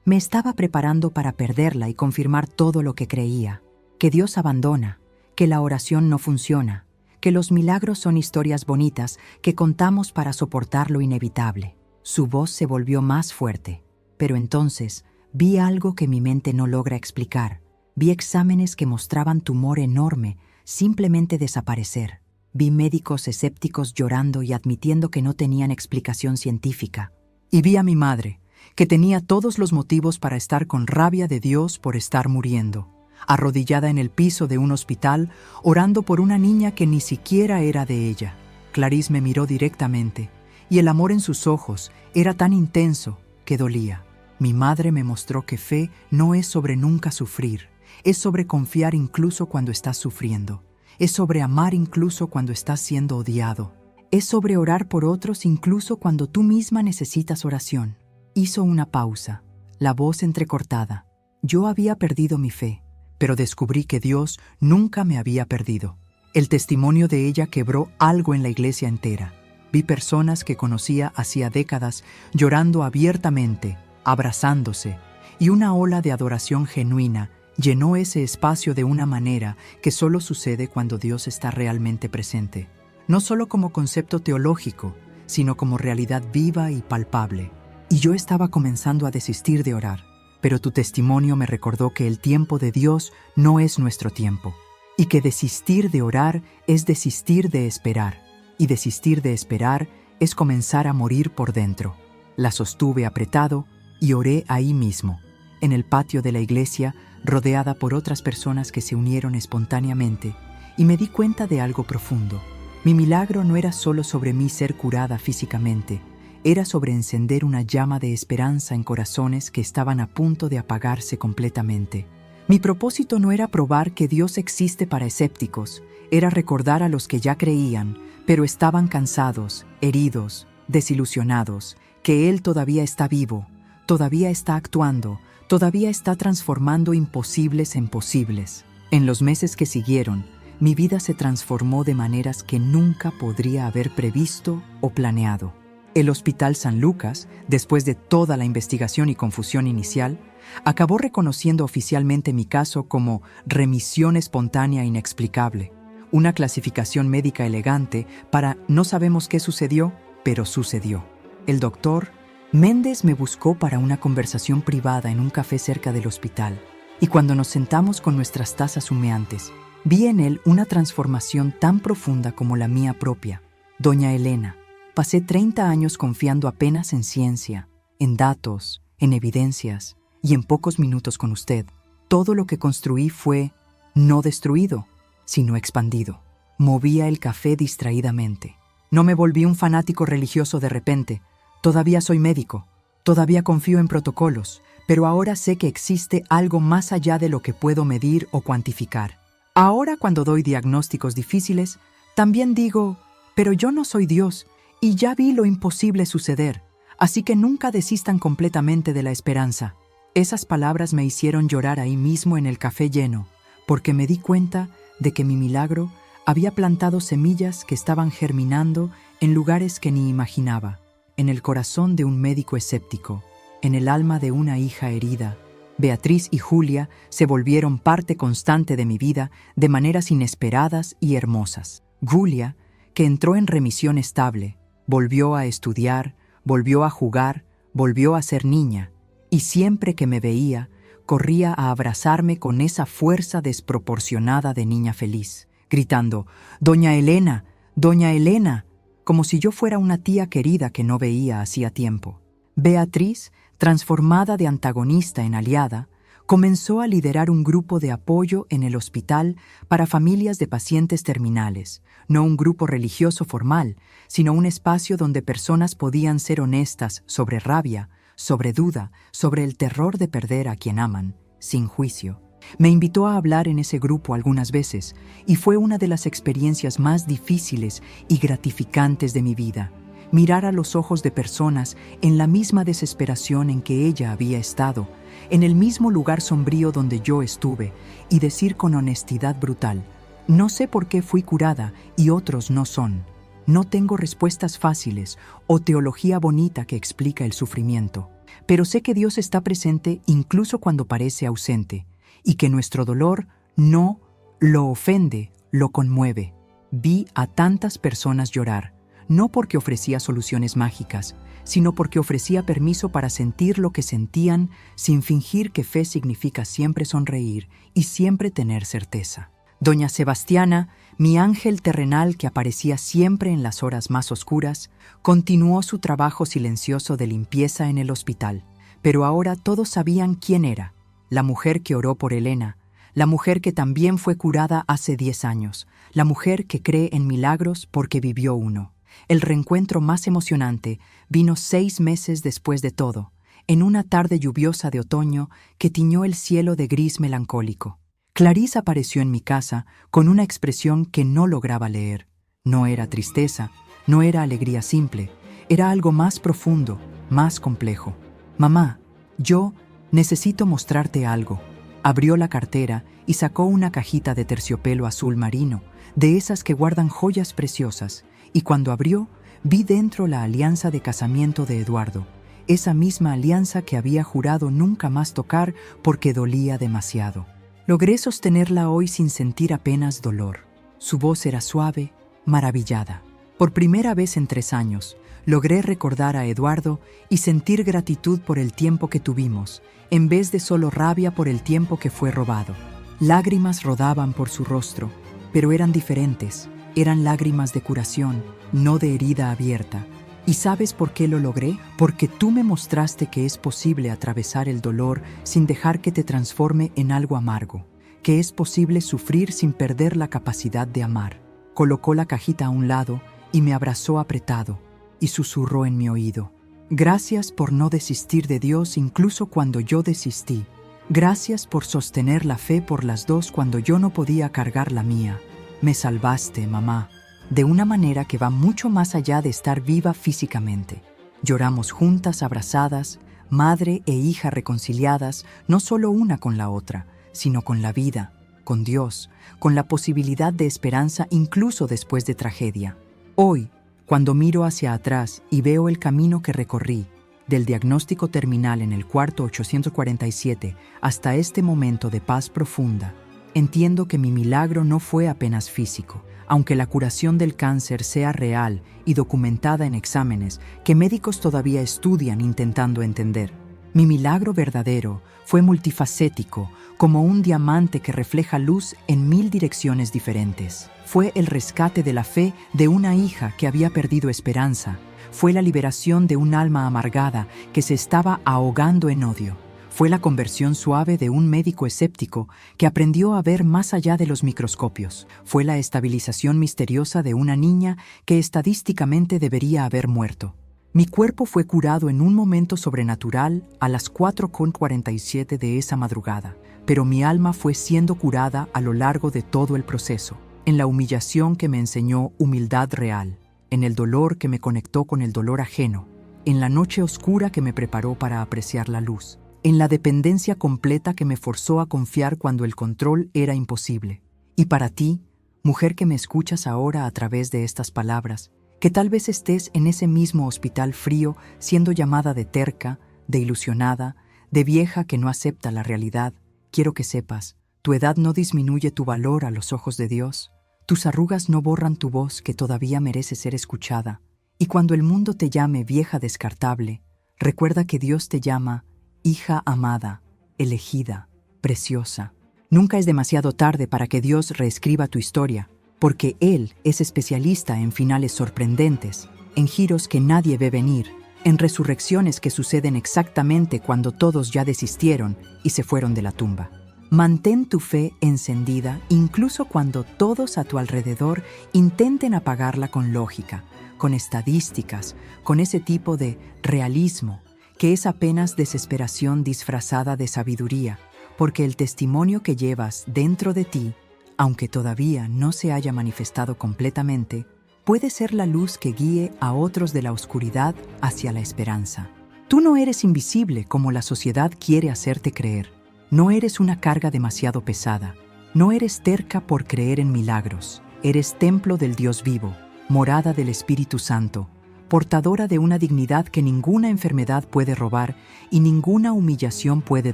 Me estaba preparando para perderla y confirmar todo lo que creía, que Dios abandona, que la oración no funciona, que los milagros son historias bonitas que contamos para soportar lo inevitable. Su voz se volvió más fuerte, pero entonces vi algo que mi mente no logra explicar. Vi exámenes que mostraban tumor enorme simplemente desaparecer. Vi médicos escépticos llorando y admitiendo que no tenían explicación científica. Y vi a mi madre, que tenía todos los motivos para estar con rabia de Dios por estar muriendo, arrodillada en el piso de un hospital, orando por una niña que ni siquiera era de ella. Clarice me miró directamente, y el amor en sus ojos era tan intenso que dolía. Mi madre me mostró que fe no es sobre nunca sufrir, es sobre confiar incluso cuando estás sufriendo, es sobre amar incluso cuando estás siendo odiado, es sobre orar por otros incluso cuando tú misma necesitas oración. Hizo una pausa, la voz entrecortada. Yo había perdido mi fe, pero descubrí que Dios nunca me había perdido. El testimonio de ella quebró algo en la iglesia entera. Vi personas que conocía hacía décadas llorando abiertamente, abrazándose, y una ola de adoración genuina llenó ese espacio de una manera que solo sucede cuando Dios está realmente presente. No solo como concepto teológico, sino como realidad viva y palpable. Y yo estaba comenzando a desistir de orar. Pero tu testimonio me recordó que el tiempo de Dios no es nuestro tiempo, y que desistir de orar es desistir de esperar, y desistir de esperar es comenzar a morir por dentro. La sostuve apretado y oré ahí mismo, en el patio de la iglesia, rodeada por otras personas que se unieron espontáneamente, y me di cuenta de algo profundo. Mi milagro no era solo sobre mí ser curada físicamente, era sobre encender una llama de esperanza en corazones que estaban a punto de apagarse completamente. Mi propósito no era probar que Dios existe para escépticos, era recordar a los que ya creían, pero estaban cansados, heridos, desilusionados, que Él todavía está vivo, todavía está actuando, todavía está transformando imposibles en posibles. En los meses que siguieron, mi vida se transformó de maneras que nunca podría haber previsto o planeado. El Hospital San Lucas, después de toda la investigación y confusión inicial, acabó reconociendo oficialmente mi caso como remisión espontánea inexplicable, una clasificación médica elegante para no sabemos qué sucedió, pero sucedió. El doctor Méndez me buscó para una conversación privada en un café cerca del hospital, y cuando nos sentamos con nuestras tazas humeantes, vi en él una transformación tan profunda como la mía propia. Doña Elena, pasé 30 años confiando apenas en ciencia, en datos, en evidencias, y en pocos minutos con usted, todo lo que construí fue no destruido, sino expandido. Movía el café distraídamente. No me volví un fanático religioso de repente. Todavía soy médico, todavía confío en protocolos, pero ahora sé que existe algo más allá de lo que puedo medir o cuantificar. Ahora, cuando doy diagnósticos difíciles, también digo, pero yo no soy Dios y ya vi lo imposible suceder, así que nunca desistan completamente de la esperanza. Esas palabras me hicieron llorar ahí mismo en el café lleno, porque me di cuenta de que mi milagro había plantado semillas que estaban germinando en lugares que ni imaginaba, en el corazón de un médico escéptico, en el alma de una hija herida. Beatriz y Julia se volvieron parte constante de mi vida de maneras inesperadas y hermosas. Julia, que entró en remisión estable, volvió a estudiar, volvió a jugar, volvió a ser niña, y siempre que me veía, corría a abrazarme con esa fuerza desproporcionada de niña feliz, gritando, «Doña Elena, Doña Elena», como si yo fuera una tía querida que no veía hacía tiempo. Beatriz, transformada de antagonista en aliada, comenzó a liderar un grupo de apoyo en el hospital para familias de pacientes terminales, no un grupo religioso formal, sino un espacio donde personas podían ser honestas sobre rabia, sobre duda, sobre el terror de perder a quien aman, sin juicio. Me invitó a hablar en ese grupo algunas veces y fue una de las experiencias más difíciles y gratificantes de mi vida. Mirar a los ojos de personas en la misma desesperación en que ella había estado, en el mismo lugar sombrío donde yo estuve, y decir con honestidad brutal, no sé por qué fui curada y otros no son. No tengo respuestas fáciles o teología bonita que explica el sufrimiento, pero sé que Dios está presente incluso cuando parece ausente, y que nuestro dolor no lo ofende, lo conmueve. Vi a tantas personas llorar, no porque ofrecía soluciones mágicas, sino porque ofrecía permiso para sentir lo que sentían sin fingir que fe significa siempre sonreír y siempre tener certeza. Doña Sebastiana, mi ángel terrenal que aparecía siempre en las horas más oscuras, continuó su trabajo silencioso de limpieza en el hospital, pero ahora todos sabían quién era, la mujer que oró por Elena, la mujer que también fue curada hace 10 años, la mujer que cree en milagros porque vivió uno. El reencuentro más emocionante vino 6 meses después de todo, en una tarde lluviosa de otoño que tiñó el cielo de gris melancólico. Clarice apareció en mi casa con una expresión que no lograba leer. No era tristeza, no era alegría simple, era algo más profundo, más complejo. «Mamá, yo necesito mostrarte algo». Abrió la cartera y sacó una cajita de terciopelo azul marino, de esas que guardan joyas preciosas, y cuando abrió, vi dentro la alianza de casamiento de Eduardo, esa misma alianza que había jurado nunca más tocar porque dolía demasiado. Logré sostenerla hoy sin sentir apenas dolor. Su voz era suave, maravillada. Por primera vez en 3 años, logré recordar a Eduardo y sentir gratitud por el tiempo que tuvimos, en vez de solo rabia por el tiempo que fue robado. Lágrimas rodaban por su rostro, pero eran diferentes. Eran lágrimas de curación, no de herida abierta. ¿Y sabes por qué lo logré? Porque tú me mostraste que es posible atravesar el dolor sin dejar que te transforme en algo amargo, que es posible sufrir sin perder la capacidad de amar. Colocó la cajita a un lado y me abrazó apretado y susurró en mi oído: «Gracias por no desistir de Dios incluso cuando yo desistí. Gracias por sostener la fe por las dos cuando yo no podía cargar la mía. Me salvaste, mamá», de una manera que va mucho más allá de estar viva físicamente. Lloramos juntas, abrazadas, madre e hija reconciliadas, no solo una con la otra, sino con la vida, con Dios, con la posibilidad de esperanza incluso después de tragedia. Hoy, cuando miro hacia atrás y veo el camino que recorrí, del diagnóstico terminal en el cuarto 847 hasta este momento de paz profunda, entiendo que mi milagro no fue apenas físico, aunque la curación del cáncer sea real y documentada en exámenes que médicos todavía estudian intentando entender. Mi milagro verdadero fue multifacético, como un diamante que refleja luz en 1000 direcciones diferentes. Fue el rescate de la fe de una hija que había perdido esperanza. Fue la liberación de un alma amargada que se estaba ahogando en odio. Fue la conversión suave de un médico escéptico que aprendió a ver más allá de los microscopios. Fue la estabilización misteriosa de una niña que estadísticamente debería haber muerto. Mi cuerpo fue curado en un momento sobrenatural a las 4:47 de esa madrugada, pero mi alma fue siendo curada a lo largo de todo el proceso, en la humillación que me enseñó humildad real, en el dolor que me conectó con el dolor ajeno, en la noche oscura que me preparó para apreciar la luz. en la dependencia completa que me forzó a confiar cuando el control era imposible. Y para ti, mujer que me escuchas ahora a través de estas palabras, que tal vez estés en ese mismo hospital frío siendo llamada de terca, de ilusionada, de vieja que no acepta la realidad, quiero que sepas, tu edad no disminuye tu valor a los ojos de Dios. Tus arrugas no borran tu voz que todavía merece ser escuchada. Y cuando el mundo te llame vieja descartable, recuerda que Dios te llama hija amada, elegida, preciosa. Nunca es demasiado tarde para que Dios reescriba tu historia, porque Él es especialista en finales sorprendentes, en giros que nadie ve venir, en resurrecciones que suceden exactamente cuando todos ya desistieron y se fueron de la tumba. Mantén tu fe encendida incluso cuando todos a tu alrededor intenten apagarla con lógica, con estadísticas, con ese tipo de realismo, que es apenas desesperación disfrazada de sabiduría, porque el testimonio que llevas dentro de ti, aunque todavía no se haya manifestado completamente, puede ser la luz que guíe a otros de la oscuridad hacia la esperanza. Tú no eres invisible como la sociedad quiere hacerte creer. No eres una carga demasiado pesada. No eres terca por creer en milagros. Eres templo del Dios vivo, morada del Espíritu Santo, portadora de una dignidad que ninguna enfermedad puede robar y ninguna humillación puede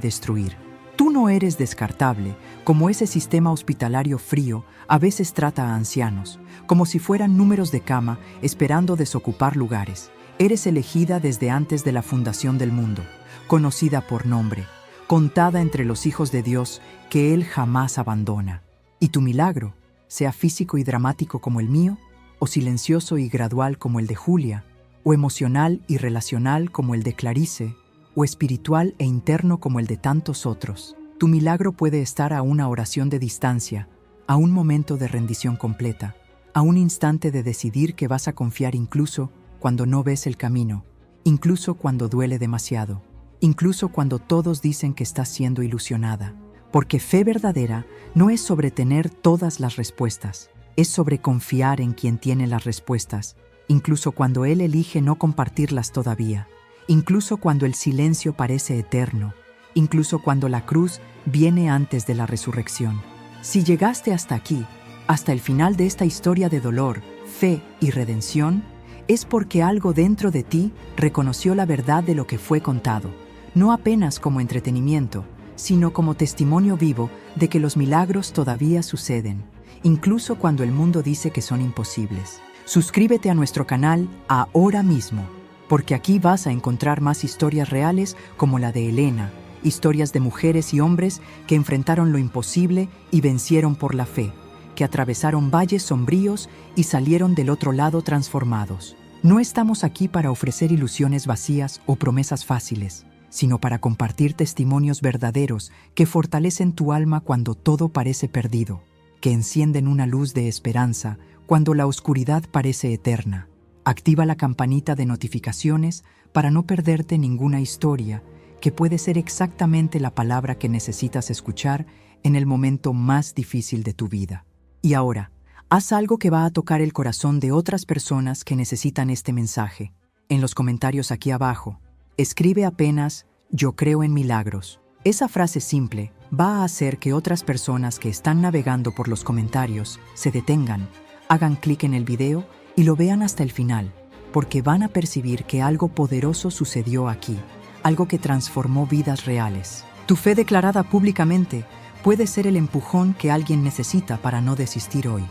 destruir. Tú no eres descartable, como ese sistema hospitalario frío a veces trata a ancianos, como si fueran números de cama esperando desocupar lugares. Eres elegida desde antes de la fundación del mundo, conocida por nombre, contada entre los hijos de Dios que Él jamás abandona. Y tu milagro, sea físico y dramático como el mío, o silencioso y gradual como el de Julia, o emocional y relacional como el de Clarice, o espiritual e interno como el de tantos otros, tu milagro puede estar a una oración de distancia, a un momento de rendición completa, a un instante de decidir que vas a confiar incluso cuando no ves el camino, incluso cuando duele demasiado, incluso cuando todos dicen que estás siendo ilusionada. Porque fe verdadera no es sobre tener todas las respuestas, es sobre confiar en quien tiene las respuestas, incluso cuando Él elige no compartirlas todavía, incluso cuando el silencio parece eterno, incluso cuando la cruz viene antes de la resurrección. Si llegaste hasta aquí, hasta el final de esta historia de dolor, fe y redención, es porque algo dentro de ti reconoció la verdad de lo que fue contado, no apenas como entretenimiento, sino como testimonio vivo de que los milagros todavía suceden, incluso cuando el mundo dice que son imposibles. Suscríbete a nuestro canal ahora mismo, porque aquí vas a encontrar más historias reales como la de Elena, historias de mujeres y hombres que enfrentaron lo imposible y vencieron por la fe, que atravesaron valles sombríos y salieron del otro lado transformados. No estamos aquí para ofrecer ilusiones vacías o promesas fáciles, sino para compartir testimonios verdaderos que fortalecen tu alma cuando todo parece perdido, que encienden una luz de esperanza cuando la oscuridad parece eterna. Activa la campanita de notificaciones para no perderte ninguna historia que puede ser exactamente la palabra que necesitas escuchar en el momento más difícil de tu vida. Y ahora, haz algo que va a tocar el corazón de otras personas que necesitan este mensaje. En los comentarios aquí abajo, escribe apenas «Yo creo en milagros». Esa frase simple va a hacer que otras personas que están navegando por los comentarios se detengan, hagan clic en el video y lo vean hasta el final, porque van a percibir que algo poderoso sucedió aquí, algo que transformó vidas reales. Tu fe declarada públicamente puede ser el empujón que alguien necesita para no desistir hoy.